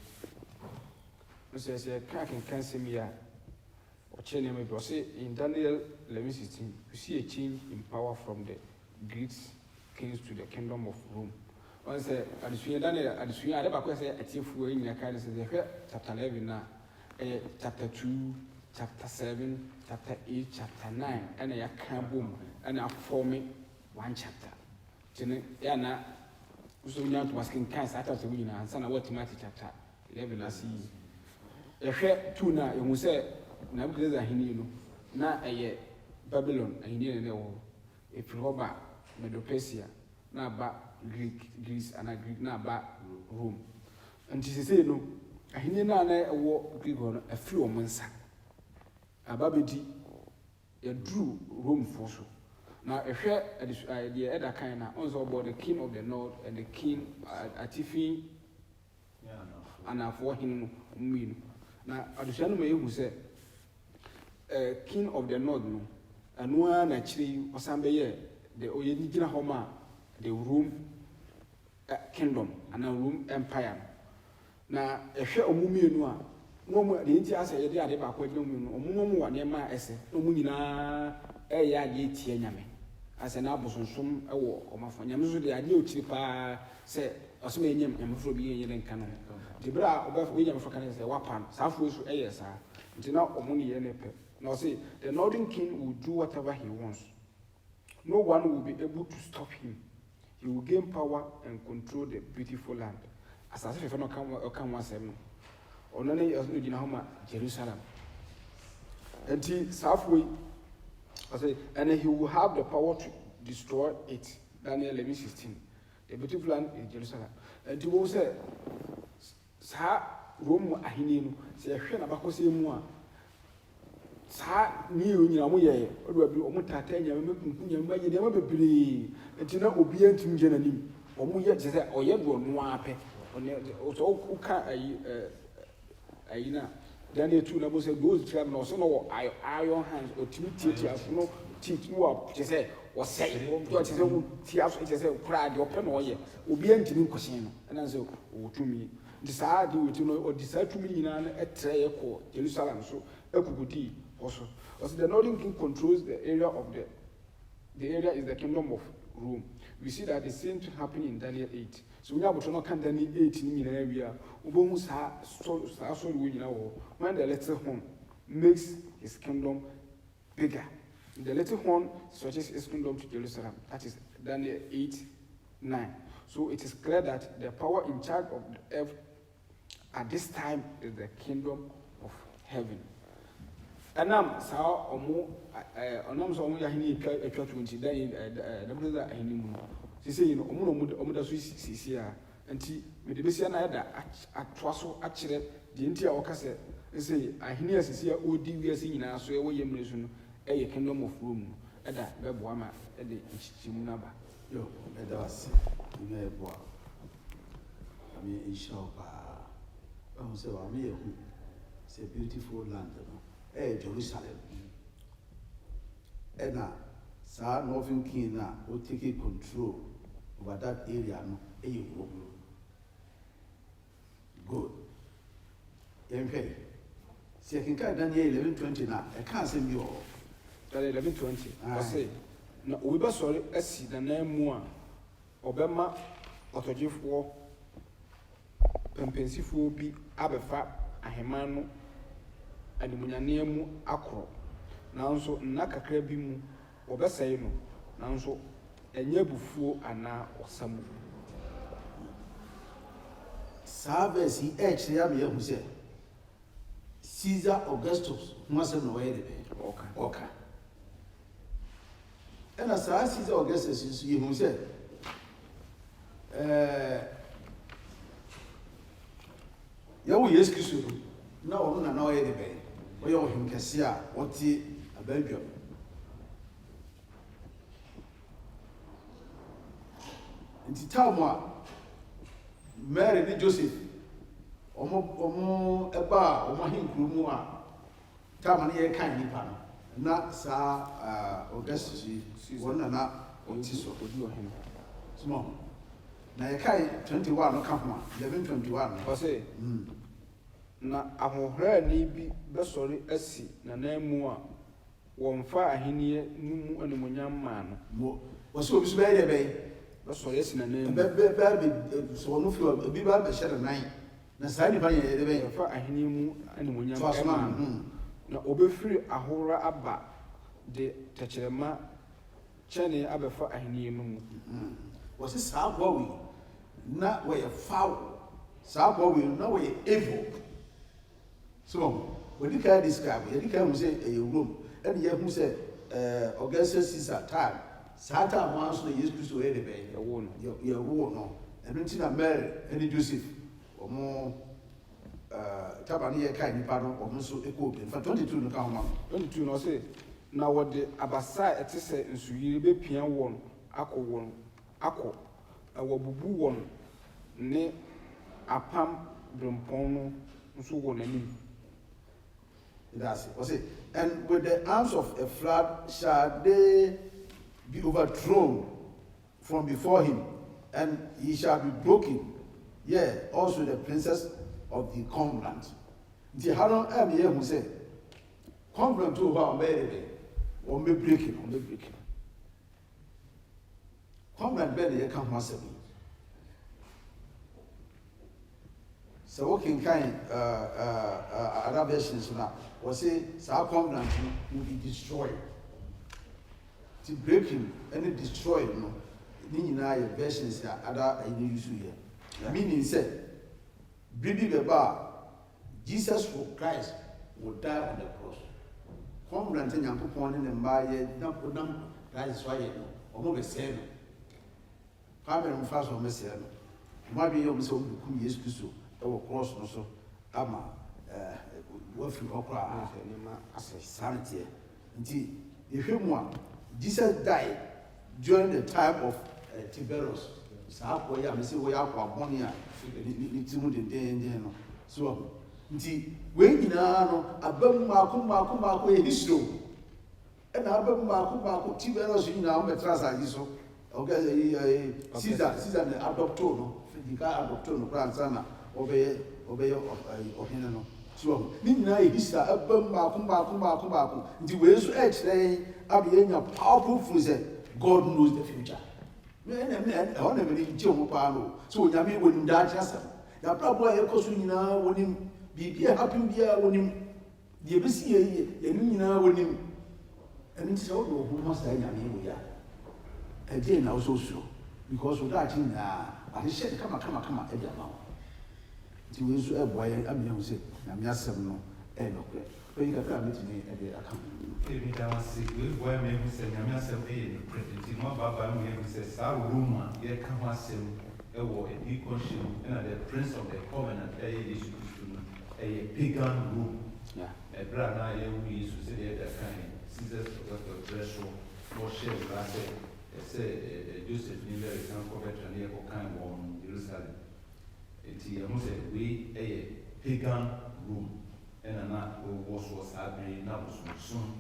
B: nso yɛ ka kenkan sɛm yi a ɔkyerɛ nneɛma bi ɔse in Daniel 11:16 you see a change in power from the Greek kings to the kingdom of Rome ɔn sɛ adesua Daniel adesua ade baako sɛ atiefoɔ yi nyinaa ka ne sɛ yɛhwɛ chapter 11 na ɛyɛ chapter 2 chapter 7, chapter 8, chapter 9, and I can't boom, and I forming one chapter. Yana, so we want to ask in cancer, I thought we know, and son of what chapter 11 I see. A fair tuna, you will say, Nebuchadnezzar, he knew, not a Babylon, and he didn't know if Robert, Medo-Persia, not back Greece, and I Greek, not back Rome. And she said, no, I didn't know a war Greek on a few months. Ababedi, a drew Rome for so. Now a share the other kind also about the king of the north and the king Atifi and for him mean. Now Adushan may who said king of the north no and one actually or somebody the Oyedina Homa the room kingdom and a room empire. Now a share of Mummy no more the India said they are the back with no more near my essay, no munina ye tianyame. As an apple some or my phone, Yamsu the idea cheaper say, or some yam for being in canon. The bra above William for Canada, Wapan, Southwest ASR, until now Omuni and now say the northern king will do whatever he wants. No one will be able to stop him. He will gain power and control the beautiful land. As I say, if I don't come once, or none of you know Jerusalem. And he Southway. I say, and he will have the power to destroy it. Daniel 11:16. The beautiful land in Jerusalem. And he will say, Sa Rome Ahininu, say a shen about Cosimua. Sa knew Yamuye, or will be Omutatania, and never be, and to not obedient to Jenny, or Muya, or Yebo Noape, or Uka Aina. Daniel 2 never said those travel no so no iron hands or timidity as no teach you up to say or say what is a say pride or pen or ye obedient to question and answer to me decide you to know or decide to me in a tray call Jerusalem so Ekudi also the northern king controls the area of the area is the kingdom of Rome. We see that the same thing happened in Daniel 8. So we have to know Daniel 8 in area. When the little horn makes his kingdom bigger, the little horn stretches his kingdom to Jerusalem. That is Daniel 8:9. So it is clear that the power in charge of the earth at this time is the kingdom of heaven. And now, so Omo Yahini a church when she died the brother Ahinimu. She said, you know, Omuda Swiss and tea with the Messiah at Twasso actually the India Ocase. They say, I hear Cecilia O.D. we are seeing now, so away Yemison, a kingdom of room, at that Babwama at the Chimunaba.
C: Yo, and that's Meboa. I mean, Ishapa. I'm so I mean, it's a beautiful land. Jerusalem. And now, Sir Northern King now will take control over that area. No, good. Okay. See, I can count Daniel 11:20 now. I can't send you all.
B: Daniel 11:20. I say, no, we best sorry, I see the name more. Obama, Otojifo, Pempensifo be Abefa, Ahemano. And the Munyanemu Acro. Now so Nakakra Bimu, or Besayno, now so a Yebufu and now or some.
C: Service he actually who said Caesar Augustus mustn't know anything. Okay. And as Caesar Augustus is you who said, yes, Kisuru. No, no, anything. We all him Cassia, what's he a Belgium? In the town, Mary and Joseph, Omo Eba, Omo him Krumua, Tamani kind Nipan, not Sir Augustus, one and up, or Tiso would do him. Small. Now, I can't 21 come 11:21.
B: I say, na ahohra ni bi besori asi na namu a wonfa ahenie numu animonyam ma
C: no waso bi so be dey be
B: besori asi na namu
C: be so no fi bi ba be shere nan na sa ni ba ye dey be
B: wonfa ahenie mu animonyam ma na obefiri ahora aba de techerema chene abefa ahenie no mu
C: wasi sa gwawi na we foul sa gwawi na we evil. So, when you can describe, you can say a room, and you who said, Augustus Caesar time, Satan wants to use Christo anyway, your war, no, and until I marry any Joseph or more Tabania kind of pardon or Musso equal. For 22 no count 22
B: no say, na wɔde abasa ɛte sɛ nsuyiri bɛpia wɔn akɔ na wɔbubu wɔn ne apam brempɔn no nso wɔ n'anim.
C: That's it. Say, and with the arms of a flood shall they be overthrown from before him, and he shall be broken. Yeah, also the princess of the covenant. The Haron am here who said, covenant to our baby, or may break it, or may break it. Covenant baby, you can't once a week. So what can kind other versions now was say our covenant will be destroyed. To break him and destroy him, no versions are other use here. Meaning said, Bibi Baba, Jesus Christ will die on the cross. Covenant and young people and buy it, not put them, that is why you know, or more seven. Come and fast on Messiah. Might be your so yes to so. Our cross also ama wafi okra sanity nti ehwemu Jesus died during the time of Tiberius saa ko ya me say we akwa boni a ni timu den no so nti we nyina no abam maako e history e na abam maako Tiberius nyina o metra sa yi so okay Caesar the adoptor no fidika adoptor no plan sana obey ohene no so ni nyina e hisa abam maako nti we so e kire abiyanya powerful for say God knows the future me ona me nti o pa no so nyame wonim da chasa ya brabo e koso nyina wonim bibia happen bia wonim de besi ye ni nyina wonim eni se o do ho masa nyame wo ya e dey na so because we that na I said come e dia ma ti we so e boye amia ho se na me asem no e no kre o yi kakra metini e de aka
A: e bi da wase we boye me ho se na me asem e no kre ti mo baba me ho se sa roma ye ka ho asem e wo e di conscience na the prince of the covenant e Jesus Christ no e pagan Rome e bra na ye wu Jesus se de da kan Jesus of Jesu no share la se Joseph ni le san ko betra ni ko kan won Jerusalem enti ya mose we pagan Rome ena na wo so sabe na bosunsun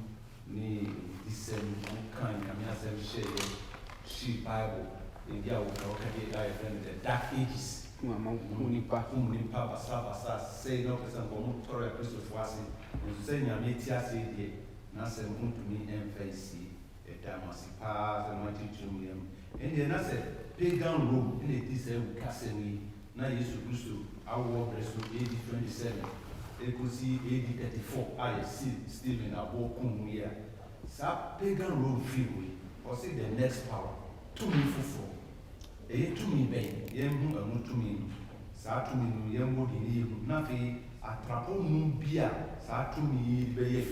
A: ni disem kan ya me asem share she Bible in dia wo ka dey friend the dark ages unipa basa say no person ko mu tore Kristo fuasi nso say nya me ti ase die na asem untumi emfaisi damasi pa the mighty Julium and na say pagan Rome in the disem kasemi na Yesu Kristo awo breso AD 27 ekusi AD 34 I see Stephen abokum here sa pagan Rome freeway or say the next power to me fufo to me ben yemhu amu to me sa to me no yembo di ni na fe atrapo mu bia sa to me be ye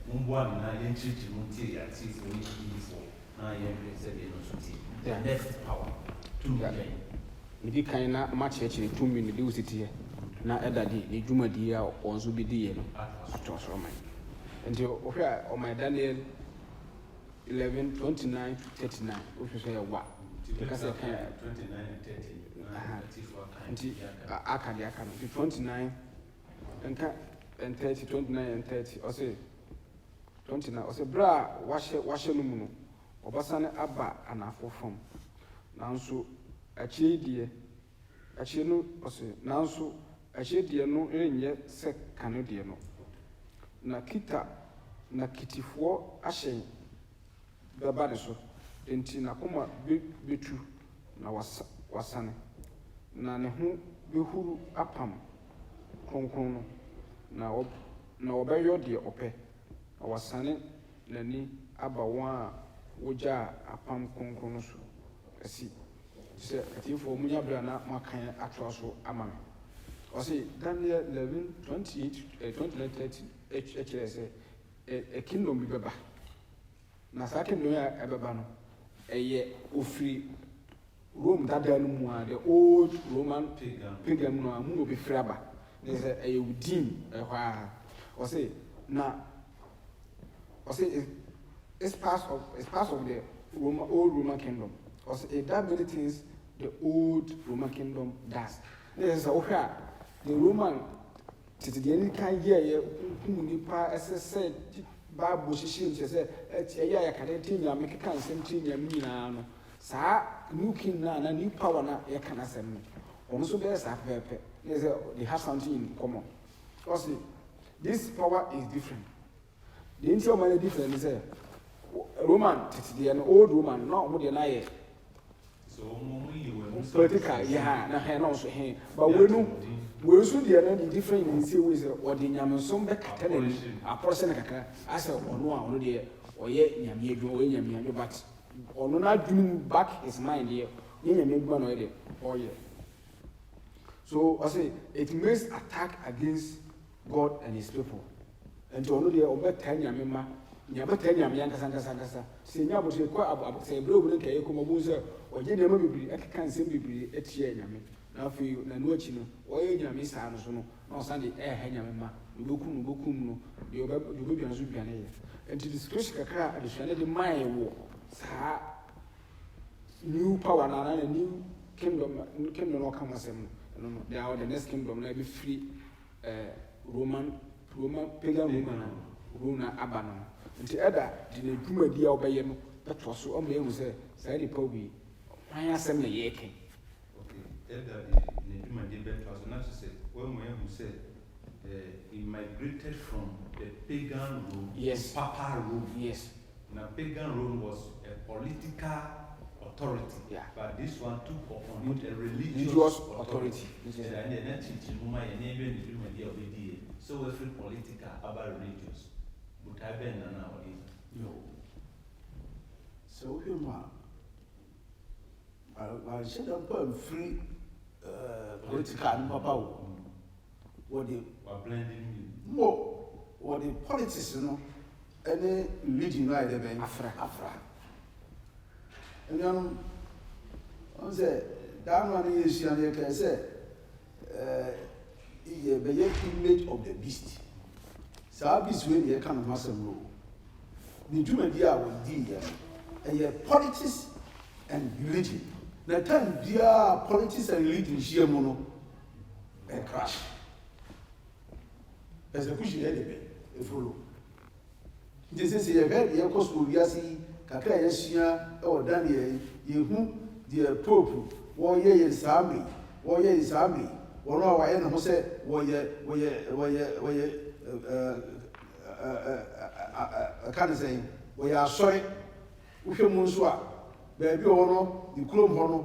A: Mumbo na yenchichi munti ya tis we for na yen said no suti the next power to me
B: ndi kan na ma chechire to me no city here na edadi ni dwumadi a onzo bi di ye no atoso man ndi ohwa o my Daniel 11:29 to 39 ohwe ya wa because kan
A: 29 and 30
B: ndi akadi aka no 29 enka and 30 29 and 30 o say 29 o say bra wahye no mu no obasane aba anafo fam nanso achiedie no o say nanso achiedie no enye se kanodie no na kitifo ahyen baba de so enti na koma betu na wasane na ne ho behuru apam kronkron no na obeyo de ope na wasane nani aba wa woja apam kronkron so asi se atifo munya bra na makan atwa so ama o say Daniel 11:28 29:30 HHS a kingdom bi baba na sa kingdom ya ebeba no eye ofri Rome dada no mu a the old Roman pagan no amu no be fraba they say eye udin ehwa o say na o say it's part of the old Roman kingdom. Because it does many things the old Roman kingdom does. This is okay. The Roman the any kind here nipa SSC Bible she said I can make a cancel no sa new king na new power na e can asem also be as pepe they have something in common. Because this power is different. The entire man different is Roman the an old Roman no more than I
A: so
B: political yeah na he no so he but we also the different in say ways or the nyamson be katana a person kakra as ono de oye nyame adwo oye nyame adwo but ono na dwum back his mind here nyame adwo no de oye. So I say it makes attack against God and his people. And to ono de obeta nyame ma nyabeta nyame yankasa se nyabo se kwa se bro bu nke ekoma bu se oje de ma bibiri ekeka nsem bibiri etie nyame na afi na no achi no oye nyame saa no so no na osande ha nyame ma bokum no de obebi anso biane ye enti the situation kakra adehwane de mai wo saa new power na new kingdom no come asem no they are the next kingdom na be free Roman pagan Roman abano nti eda de na dwuma dia obeye no beto so o me hu se sai de pawi wan asem na ye ken
A: eda de dwuma dia beto so na se when we hu se he migrated from the pagan Rome,
B: yes,
A: Papal Rome.
B: Yes.
A: Now pagan Rome was a political authority,
B: yeah,
A: but this one took upon it a religious authority. And the next so every political about religious. But I been nowadays.
C: No. So human. I said I'm free political and papa. What they
A: were blending
C: more what the politics, you know, any religion like the
B: Afra.
C: And then I say that one is you can say the image of the beast. So beast when you can master rule. The Jew dia will deal and politics and religion. The time dia politics and religion share mono a crash. As a cushion anyway, a follow. This is a very young school, Yassi, Kaka Yasia, or Daniel, you the Pope, warrior is army, one of our enemies said, I can't say, we are sorry, we can Monsua, baby honor, the Chrome honor,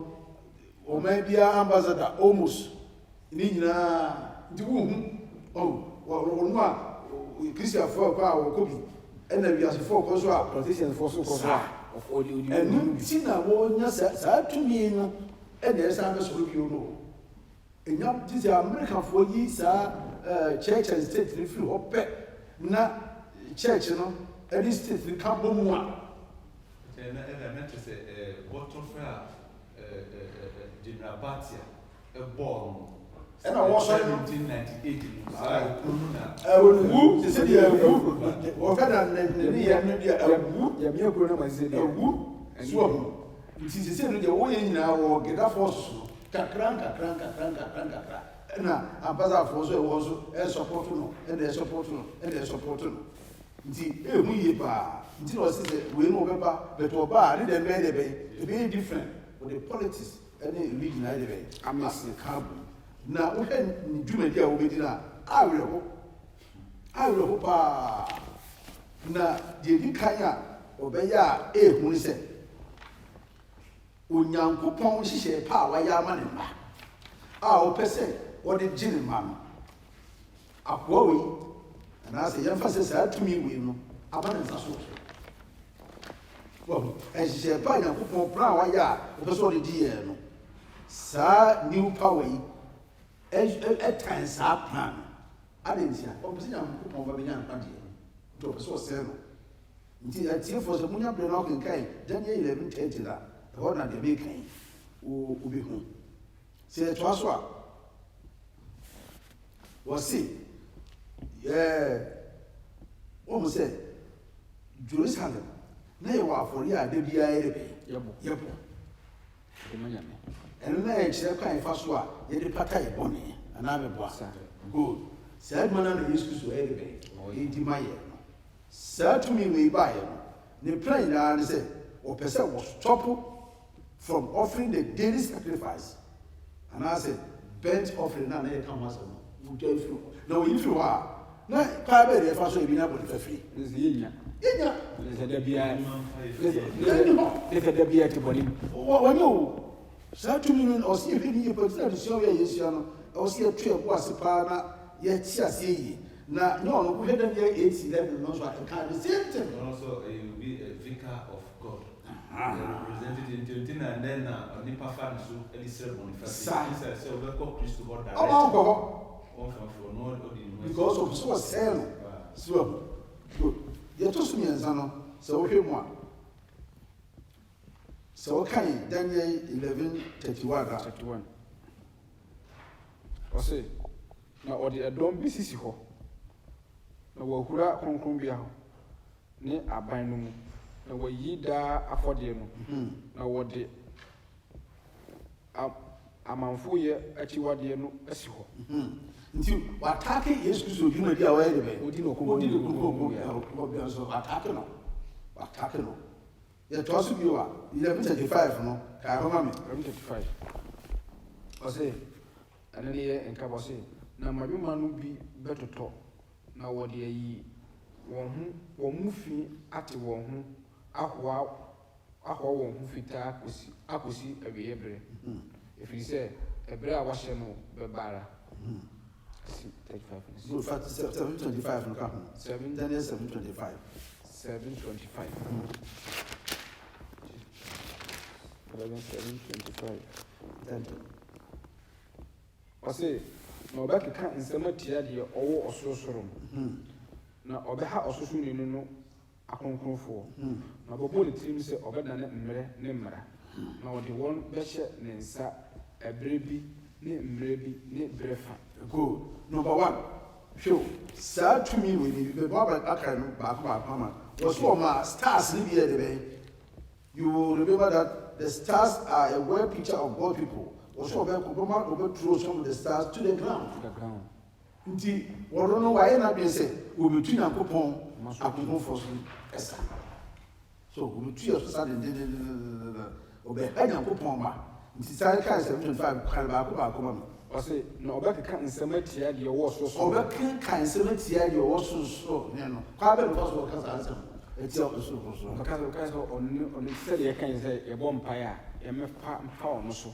C: or maybe our ambassador almost. Nina, the womb, oh. Christian for our copy, and then we are for Cosua, politicians for so of audio. And Tina won us to me, and there's a solution, you know. And now this American for years, church and state refuse or pet, not church, you know, and this state will come home one.
A: And I meant to say, what of General Batia, a bomb.
C: And I was
A: 1798.
C: Who said you or better than who swap. It is said the way now or get up for cranka. Now, a bazaar for so also a support and a support. We bar. Until I said, we know about, but to bar, didn't be very different with the politics and the region either. I must say, carbon. Now, we can do media will be dinner. I will hope. Now, the Kaya obey ya, who is it? When young coupon, she said, power ya money. Our person, what did Jimmy Mamma? A worry, and I say, emphasis to me, we know, abundance of social. Well, as she said, buy a coupon, brown, ya, because what the dear, sir, new power. At times, our plan. I didn't say, oh, I'm going to be so seven. Until I see for the Munya Blanc and Kai, Daniel 11 80 that, the one at the baking will be home. Say, Twaswa was see, yeah, almost said, Jerusalem, na yɛ wɔ afɔre a da biara yɛde bɛn yɛbɔ ɛno na yɛkyerɛ kwan fa so a yɛde pata yɛ bɔne anaa bɛboa good saa adwuma no na Yesu Kristo yɛde bɛn yɛdi ma yɛ no saa tumi wei baeɛ no ne plan nyinaa ne sɛ ɔpɛ sɛ wɔstɔpo from offering the daily sacrifice anaasɛ burnt offering na yɛka ho asɛm no wogya firi hɔ na wɔyi firi hɔ a na paa bɛɛ deɛ ɛfa so ebi na bɔ ne fɛfiri yɛnya wɔnyɛ o saa tumi no ɔsɛ yɛhwɛ ne yɛpɛ sɛ adesua yɛ yɛsua no ɔsɛ yɛto ɛbo ase paa na yɛte aseɛ yie na nyɛ ɔno wohwɛ dɛ yɛ 8-11 no so a ɛka the same thing.
A: Also you will be a vicar of God. Represented in Tintina and then nipa fan so Elisa Boniface says so we call Christ God direct.
C: Because of so sell so good. Yet to me and Zano, so him one. So okay, Daniel 11:31.
B: I say, now or the don't be sissy ho. Na wahura kronkron bia ho ne aban no mu na wayi da afɔdeɛ no na wɔde amanfo yɛ akyiwadeɛ no asi hɔ
C: nti watake Yesu Kristo dwuma di a wɔyɛ de bɛ
B: odi no
C: konko so watake no yɛ to so bio a 11:35 no ka ho ma me
B: 11:35 ɔse ɛne ne yɛ nka bɔ se na madwuma no bi bɛtotɔ na wɔde ayi wɔn mu fi ate wɔn ho ahoa wɔn ho fitaa akosi awie berɛ ɛfiri sɛ ɛberɛ a wɔahyɛ no bɛbara
C: 7:25 no ka ho Daniel 7:25
B: ɔse na ɔbɛkeka nsɛm atia deɛ ɔwɔ ɔsorosoro mu na ɔbɛha ɔsorosoro no akronkronfoɔ na ɔbɛbɔ ne tirim sɛ ɔbɛdane mmerɛ ne mmara na ɔde wɔn bɛhyɛ ne nsa ɛberɛ bi ne mmerɛ bi ne berɛ fa.
C: Good. Number 1 hwɛ saa tumi wei ni bɛbɔ aka no baako ama wɔso ɔma stars ne bi yɛ de bɛn you will remember that the stars are a well picture of God people. Also, we throw some of the stars to the ground. Nti wɔn no wayɛ na bɛn sɛ wɔbɛtu Nyankopɔn akonkonfoɔ so ɛsa. So wɔbɛtu yɛ so sa de ɔbɛha Nyankopɔn ma. Nti saa kan 7:25 kan baako ma no.
B: Ɔsɛ na ɔbɛkeka nsɛm atia deɛ ɔwɔ sorosoro.
C: Ɔbɛkeka nsɛm atia deɛ ɔwɔ sorosoro ne no. Kwa bɛ no fa so ɔka saa nsɛm. Etia sorosoro.
B: Ɔka sɛ ɔno sɛdeɛ kan sɛ yɛbɔ mpaeɛ a yɛmɛfa ɔno so.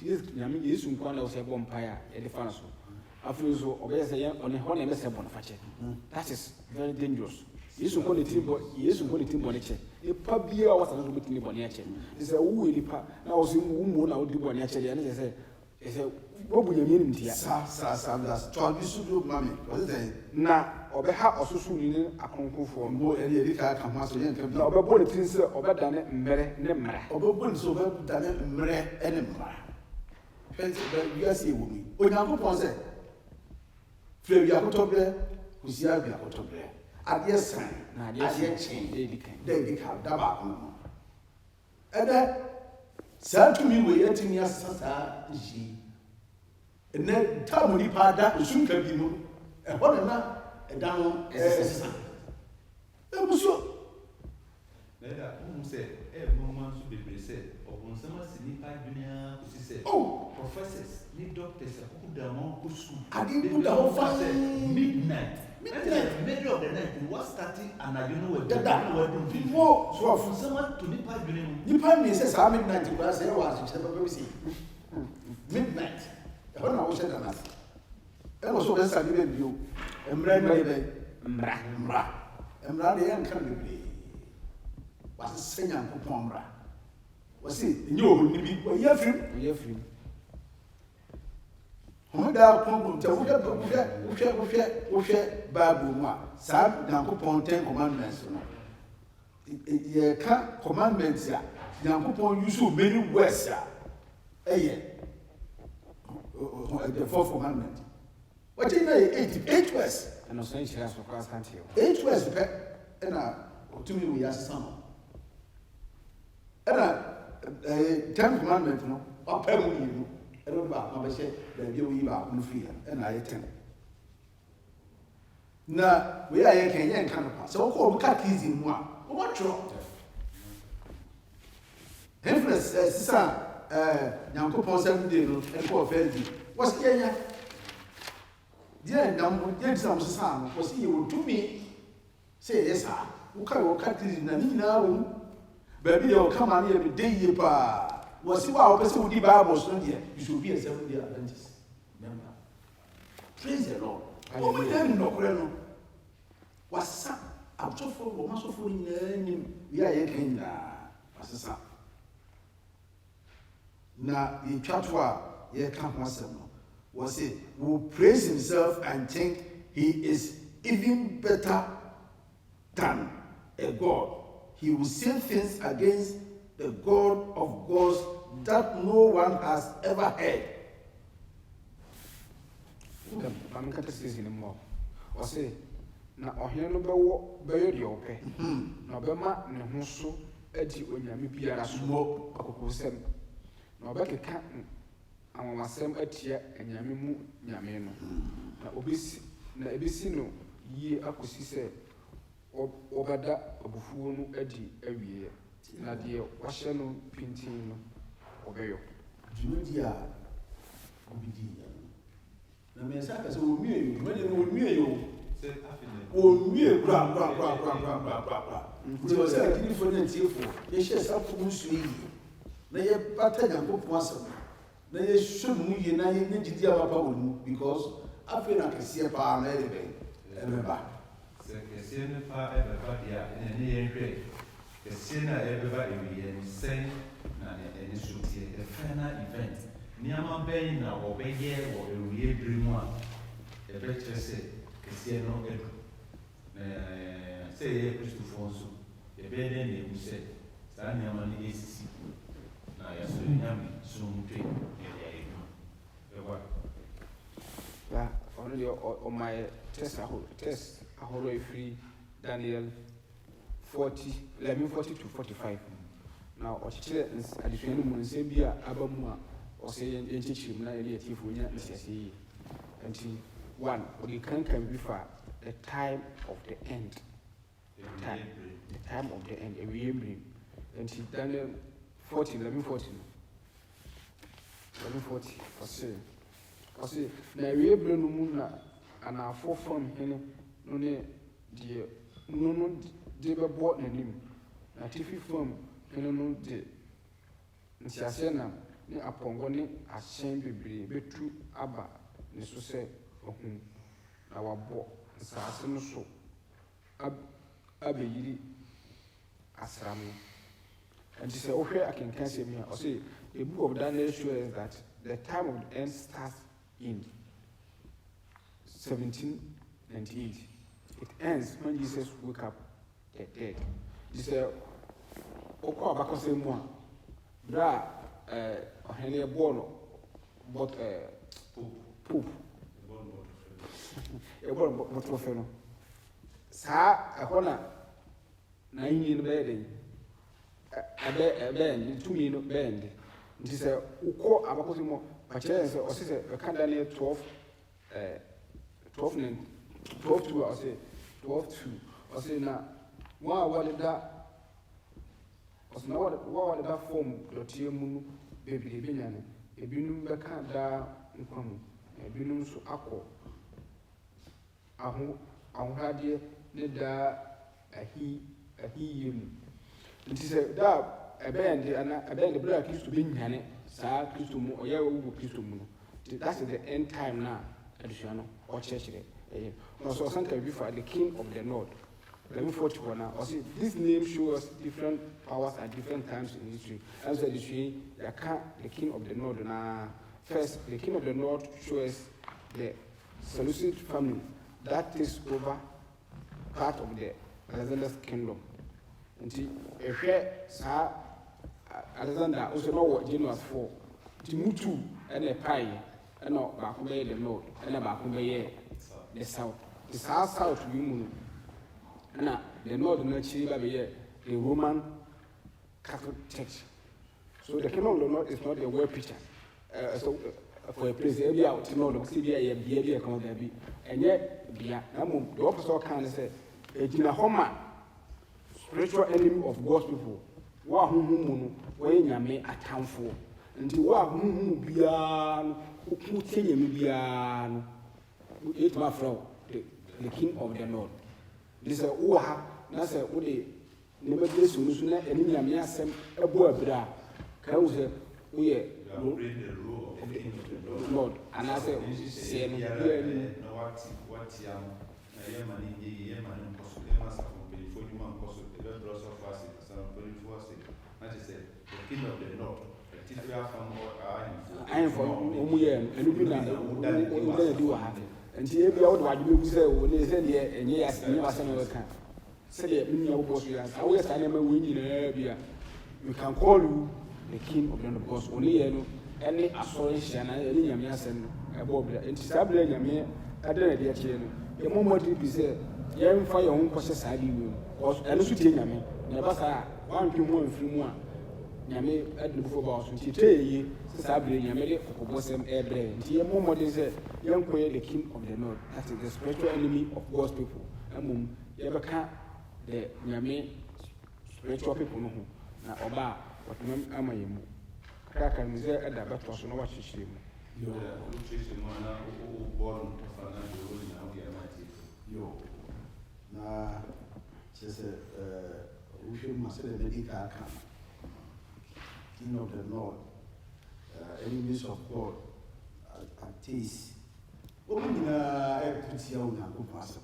B: Nyame Yesu nkwa na ɔsɛ bɔ mpaeɛ a yɛde fa no so. After so ɔbɛyɛ sɛ ɔne hɔ na yɛbɛsɛ bɔ no fakyɛ. That is very dangerous. Yesu nkwa ne tim bɔ ne kyɛ. Nipa biara wɔ sɛ so bɛtumi bɔ ne akyɛ. Sɛ wo nipa na ɔsɛ wo mu na wodi bɔ ne akyɛ deɛ ne sɛ wobu nyame nim tia.
C: Sa das. Twa bi so do mame. Ɔsɛ sɛ
B: na ɔbɛha ɔsoso ne akronkonfoɔ
C: mo ɛne yɛde ka ho aso yɛn ka bi.
B: Na ɔbɛbɔ ne tin sɛ ɔbɛdane mmerɛ ne mmara.
C: Ɔbɛbɔ ne sɛ ɔbɛdane mmerɛ ne mmara. Fɛnti bɛ wiase ewo mi. Onyankopɔn sɛ firi wi akotɔbrɛ kusi awi akotɔbrɛ. Adeɛ san na adeɛ kyɛn de ka daba no. Ɛdɛ saa tumi wɔ yɛtumi asesa saa yi. Ɛnɛ tamu nipa da osunka bi mu. Ɛhɔ na ɛda no ɛsesa. Ebuso.
A: Neda say mama so bebre say obonsama si nipa dunia ko si say professors ni doctors who da mo ko su
C: adi put the whole
A: midnight middle of the night what starting and I don't know what
C: that
A: what do
C: wo so
A: obonsama to nipa dunia
C: nipa me say sa midnight ko say wa so say papa say midnight e ho na wo say that na e no so be say be bio emra ni be emra de yan kan be wasɛ Nyankopɔn mmara wɔsi nye ohun ni bi wɔyɛ firim wɔn da kɔnkɔn nkyɛn wohwɛ Bible mu a saa Nyankopɔn 10 commandments no yɛka commandments a Nyankopɔn use many words a ɛyɛ the 4th commandment wɔkyɛn na yɛ 8 words
B: ɛna ɔsɛn hyira so kɔ asante
C: 8 words pɛ ɛna ɔtumi wɔ yɛ asesa no ɛna 10 commandment no ɔpɛ mu mmienu ɛna baako abɛhyɛ baabi a woyi baako no firi ya ɛna ayɛ 10 na wei a yɛka yɛn nka no pa sɛ wokɔ ɔmo catechism mu a wɔtwerɛ influence sisa nyankopɔn 7 day no ɛkɔ ɔfɛ di wɔsi yɛnya deɛ nam deɛ ti na mo sisa no wɔsi yɛ wɔtumi sɛ yɛ saa woka wɔ catechism na ne nyinaa wɔ mu baabi deɛ wɔka ma no yɛ me de yie paa wɔsi wɔ a wɔpɛ sɛ wodi bible so no deɛ you should be a 7 day Adventist member praise the Lord wɔn nyinaa nim nɔkorɛ no wasa asɔfo wɔn asɔfo nyinaa nim yɛ a yɛka nyinaa wasesa na yɛtwa to a yɛka ho asɛm no wɔsi will praise himself and think he is even better than a God. He will say things against the God of gods that no one has ever heard.
B: I'm going to say more. Or say, now, or here no bear your pay. No bema ne huso edi onyami biara sumo akokosem. No beke ka amamasem etia enyame mu nyame no. Na obisi na ebisi no yie akosi se obada obufuo no adi awie na de wahye no pintin no obeyo
C: dwumadi a obidi na me sa ka se omie yo dwumadi no omie yo se afine omie bra nti o se akini fo na tiefo ye hye sapo nsu yi na ye pata Nyankopɔn asɛm na ye hwɛ mu yi na ye ngidi ababa wɔ mu because afei na kɛseɛ paa na ye bɛn ɛbɛba
A: kɛseɛ no fa ɛbɛba deɛ a ɛne yɛnhwɛ kɛseɛ no a ɛbɛba ɛwiɛ no sɛn na ɛne so teɛ the final event nneɛma bɛn na wɔbɛyɛ wɔ ɛwiɛ bere mu a ɛbɛkyerɛ sɛ kɛseɛ no adu sɛ yɛyɛ kristofoɔ nso yɛbɛyɛ dɛn na ɛhu sɛ saa nneɛma no ɛsisi na yɛsɔ nyame so ntwe yɛde ayɛ dwuma
B: ya ɔno deɛ ɔmayɛ test ahoro free Daniel 11:40 to 45. Now ɔkyekyere adesua no mu nsɛm bi a aba mu a ɔsɛ yɛnkyekyerim na yɛde yɛtiefo nya nsiase yie nti 1 ɔde kankan bi fa the time of the end the time of the end awie mmere nti Daniel 11:40 ɔsɛ na awie berɛ no mu na anaafo fam hene no ne deɛ no de bɛbɔ n'anim na atifi fam hene no de nsiaseɛ nam ne apɔnkɔ ne ahyɛn bebree bɛtu aba ne so sɛ ɔhu na wabɔ nsaase no so abɛyiri asram no nti sɛ wohwɛ akenkan sɛm a ɔsɛ the book of Daniel shows that the time of the end starts in 1798. It ends when Jesus woke up the dead. This is Oko Abakose Moa. Bra Henry Bono, but Poop. A born but fellow. Sa a corner 9 in bedding. A band, 2 in band. This is Oko Abakose Moa. But yes, or says a candle 12 2 I say 12 2 I say now what did that was not what did that form the mu baby binyan e binum beka da nkwamu e binum so akọ ahorade ne da ahi yemu nti se da ebend ana ebend bra Kristo binyane saa Kristo mu oya wo Kristo mu no that's the end time now additional or church also sometimes before the king of the north 1141 now also this name shows different powers at different times in history as the history the king of the north now first the king of the north shows the Seleucid family that takes over part of the Alexander's kingdom until a Alexander also know what January 4 Timutu and a pie and not back the north and back the south. The south we moon. And the north naturally the Roman Catholic Church. So the kingdom of the Lord is not a word picture. So for a place, every out to know the city, a baby, a come there be, and yet, the officer can say, a Jinahoma, spiritual enemy of God's people, who may account for, and to who beyond, who put him beyond, who ate my flow, the king of the Lord. This is a Oha, that's a Udi, never this solution, and in Yamiasem, a boy bra, cows, we are the rule of the Lord, and I said, say, what the king of the Lord. I am for and you do and here be out what you say when they said, and yes, and you are saying, say, I always I never win in Arabia. We can call you the king of the boss only any association, any Yamiasan above the anti-sabler Yamia, I don't know the moment you say, you fire your own process, I will, or and to take me, never say, 1 2 more and 3 more. Yame at the before boss, and she tell you, Sabri Yamede for Bossem air brain. Tia Momo said, young quay, the king of the north, that is the spiritual enemy of God's people. And Yabaka, the Yame spiritual people know. Now, Oba, what am I? Cracker is there at the battle, so no what she shame. You are born yo. Now, she said, we should master the medical camp. King of the North, enemies of God, at taste. Open a put your own good person.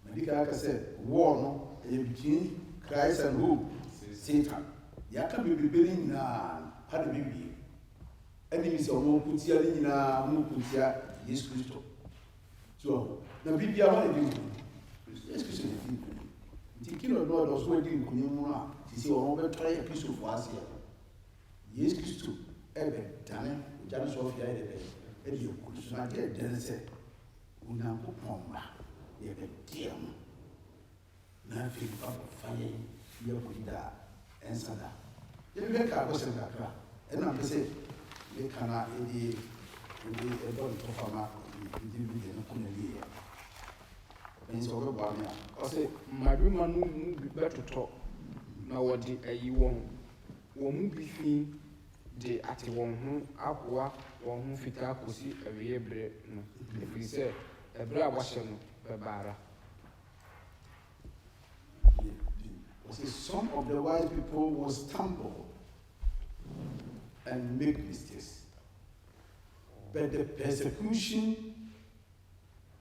B: Medical said, war no, between Christ and who? Satan. Yaka be building na had a baby. Enemies of one put your in a moon put your yes Christo. So, the baby are yes Christo. The king of the Lord was waiting in Kunimuna. Si on veut travailler plus sur voici. Yes Christ, dane, Jan Sophia et you could not get dense. Una pomba, ye diam. Nothing but fire, your Buddha, and Sada. You make a person that, and I'm saying, they cannot indeed a body to Fama, in and so about me. I say, my woman would be better to talk. Na wodi ayi won mu bi fi de ate won ho akoa won ho fita kosi awie bre no efiri se ebre a wahye no bebara. Some of the wise people will stumble and make mistakes, but the persecution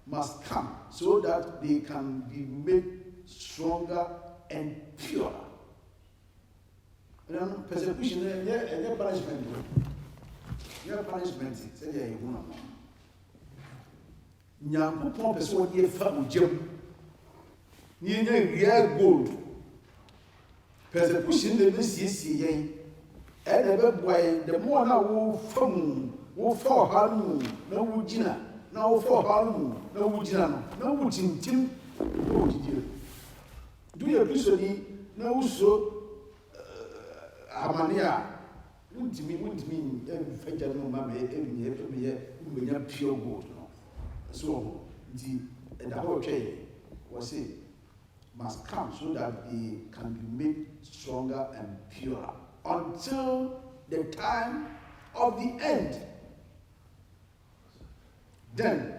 B: must come so that they can be made stronger and purer. Persecution, and punishment. Your punishment, say, you know. Young people, is what you found, Jim. You know, real gold. Persecution, the Missy, and the boy, the more now will phone, will for harm, no Wujina, no for harm, no Wujina, no Wujin, Tim, no, do you appreciate no so? Amania wouldn't mean every federal mamma, every pure gold. So, the whole chain was it must come so that they can be made stronger and purer until the time of the end. Then,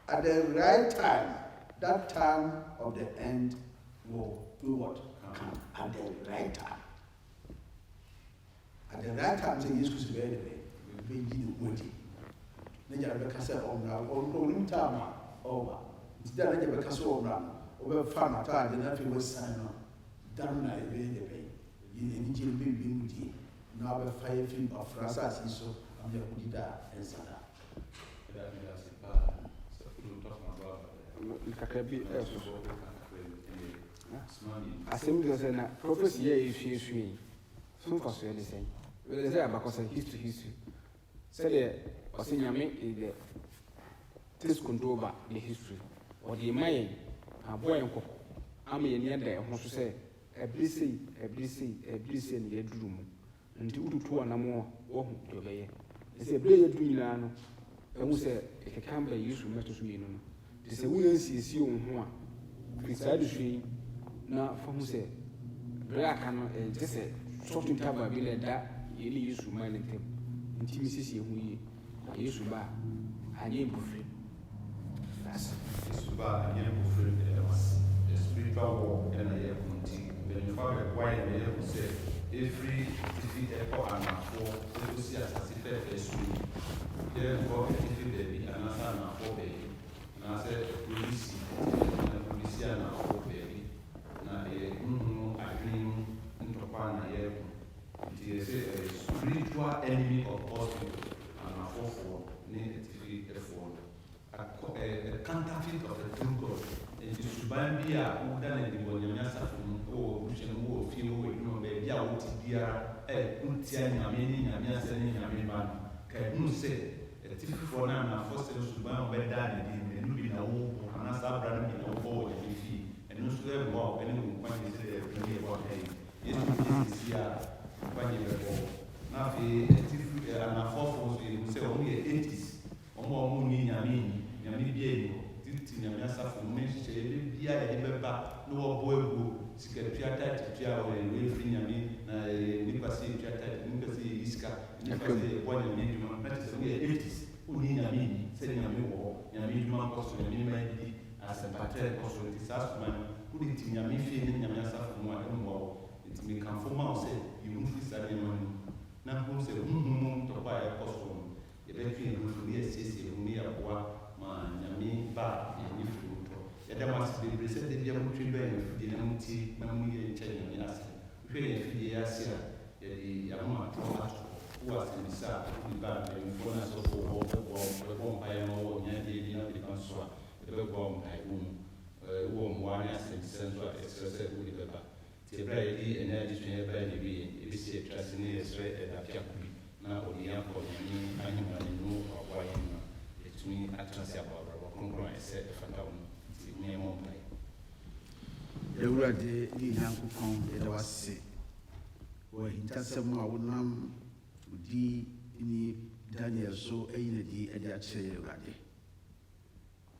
B: at the right time, that time of the end will do what? Come at the right time. At the right time, say yes, because very we be waiting. Then you have a castle on now, or no time over. Instead, I have a castle on now, over farm at all, and nothing was signed on. Damn, I pay the pay. You need to be with you. Now, a 5 feet of Francis, so I'm your Buddha and Sada. Assembly said, prophecy is free. Some for sure, they say. Well, they say about history. Say, or say, Yame is the test control about the history. Or the May, a boy and cook. I mean, near there, who say, every say ne yɛduru mu nti wotutu anamo a wɔho deɛ ɔbɛyɛ sɛ ɛberɛ yɛduru nyinaa no ɛhu sɛ ɛkeka mba Yesu mmɛto so mmienu no nti sɛ woyɛ nsiesie wo ho a firi saa de so yi na fa ho sɛ berɛ aka no ɛgye sɛ sɔfto ntaba bi na ɛda yɛne Yesu ma ne ntam nti mesiesie ho yie na Yesu ba a anyɛ mpofiri
A: Yesu ba anyɛ mpofiri the spiritual war ɛna yɛ konti bɛnifa bɛboa yɛ yɛ ho sɛ ɛfiri tifi ɛkɔ anafoɔ ɛkɔsi asase fɛfɛ so yɛnkɔ ɛtifi baabi anaasɛ anafoɔ baabi anaasɛ polisi anafoɔ baabi na yɛ nhunu adwene mu ntɔkwa na yɛko nti yɛsɛ spiritual enemy of all people anafoɔfoɔ ne ɛtifi ɛfoɔ a counterfeit of the true God nti suban bi a woda no de wɔ Nyame asafo mu wɔ buhyɛ no wɔ fie wɔ adwuma baabi a wote biara wontia Nyame ne Nyame asɛ ne Nyame ba no ka ɛhunu sɛ ɛtififoɔ no anafoɔ sɛ suban a wɔbɛda ne din ɛno bi na wowɔ anaasɛ abra no bi na wobɔ wɔ Nyame fie ɛno nso ɛboa wo ɛne wo nkwagye sɛ ɛfiri yɛbɔ ha yi Yesu sisi a nkwagye bɛbɔ na afei anafoɔfoɔ nso yɛhu sɛ ɔmo yɛ 80s ɔmo a ɔmo nni Nyame bia yi titi Nyame asafo mu ne hyɛ bia yɛde bɛba na wɔbɔ egu sika tuata tutua wɔ efiri Nyame na nipa sɛ tuata nipa sɛ iska nipa sɛ ɛbɔ Nyame dwuma na te sɛ wɔyɛ 80s ɔni Nyame sɛ Nyame wɔ Nyame dwuma nkɔ so Nyame ma di asɛmpatɛ nkɔ so nti saa soma no wode ti Nyame fie ne Nyame asafo mu a ɛmu wɔ nti mekamfo ma wo sɛ yɛmu firi saa nneɛma no na ho sɛ huhumu ntɔkwa a ɛkɔ so no yɛbɛtwe yɛn ho ne yɛsiesie ho ne yɛboa ma Nyame ba yɛne firi tɔ yɛda mo ase bebree sɛ de bia motwe bɛn yɛn fidie na motie na mo yɛ nkyɛn Nyame ase hwɛ yɛn fidie ase a yɛde yɛahomatorɔ ato wo asɛmmisa a wode ba mpanimfoɔ no asɔfo wɔ bɛbɔ mpaeɛ ma wɔ nyadeɛ bi na wode ka so a yɛbɛbɔ mpaeɛ wɔ mu wɔ mmoa ne asɛmmisa nso a ɛsrɛ sɛ wode bɛba nti ɛberɛ a yɛde ɛnɛ adesua yɛbɛɛ ne wie yɛbɛsi atwa se ne yɛsrɛ ɛdapiako bi na ɔde yɛn akɔ Nyame ahemane no ɔboa yɛn ma yɛtumi atena se abɔabrabɔ kronkron a ɛsɛ ɛfata wo no nti meɛmɔ mpaeɛ
C: Awurade ne Nyankopɔn yɛda wo ase wɔ ahintasɛm a wonam wodi ne Daniel so ayi na di de akyerɛ yɛ Awurade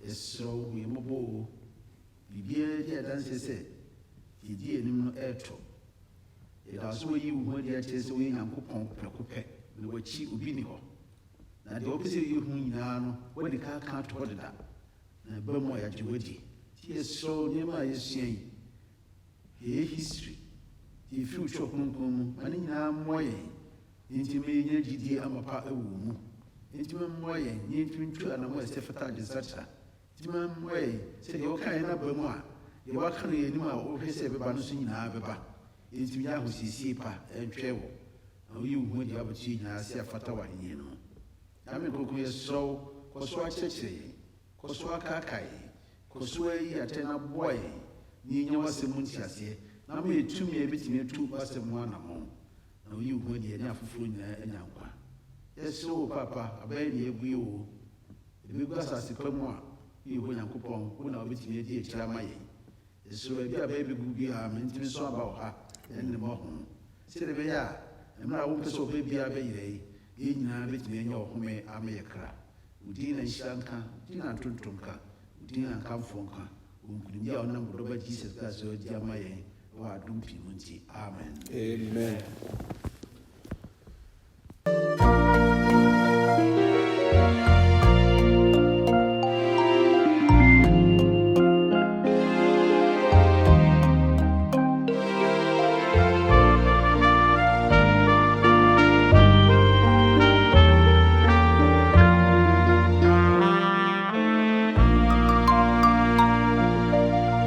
C: yɛsrɛ wo hu yɛ mmɔbɔ o biribiara gye adanse sɛ yɛdi anim no ɛɛtɔ yɛda so wɔyi wo ho adi akyerɛ sɛ woyɛ Nyankopɔn pɛkopɛ na wakyi obi ni hɔ na deɛ wɔpɛ sɛ yɛyɛ hu nyinaa no wɔde ka ato hɔ deda na ɛba mu a yɛagye wadi nti yɛsrɛ nneɛma a yɛsua yi yɛyɛ history yɛfiri wo twɛ kronkron mu ma ne nyinaa mmoa yɛn nti mɛyɛnya gyidie amapa ɛwɔ mu nti mɛmmoa yɛn yɛntumi ntwi anamɔ ɛsɛ fata agyesatra nti mɛmmoa yɛn sɛ deɛ wɔka yɛn no aba mu a deɛ wɔaka no yɛn anim a wohwɛ sɛ ɛbɛba no so nyinaa bɛba nti nyɛ ahosiesie pa ɛntwɛ wɔ na woyi wo ho adi abɛto yɛ nyinaa sɛ afata wɔ ahenni no Nyame kronkron yɛsrɛ wo kɔ so akyerɛkyerɛ yɛn kɔ so akaaka yɛn kɔ so ayi atɛn aboa yɛn ne yɛnya w'asɛm mu nteaseɛ na ma yɛtumi a yɛbɛtumi atu w'asɛm mu anammɔn na woyi wo ho adi yɛne afoforɔ nyinaa anya nkwa yɛsrɛ wo papa abɛyɛ ne yɛbue o yɛbɛgu asase pa mu a woyɛ hɔ Nyankopɔn wo na wobɛtumi adi akyirɛ ama yɛn yɛsrɛ baabi a bɛyɛ bɛgu biara mentumi nso aba wɔ ha yɛne ne mmɔ ho sɛdeɛ ɛbɛyɛ a mmerɛ a wompɛ sɛ ɔbɛ biara bɛyerɛ yi yɛn nyinaa bɛtumi anya ɔhome ama yɛ kra wodin na nhyira nka wodin na ntontom nka wodin na nkamfo nka wɔnkunimdi a wonam wodɔba Jesus Christ ɔdi ama yɛn wɔ adom pii mu nti amen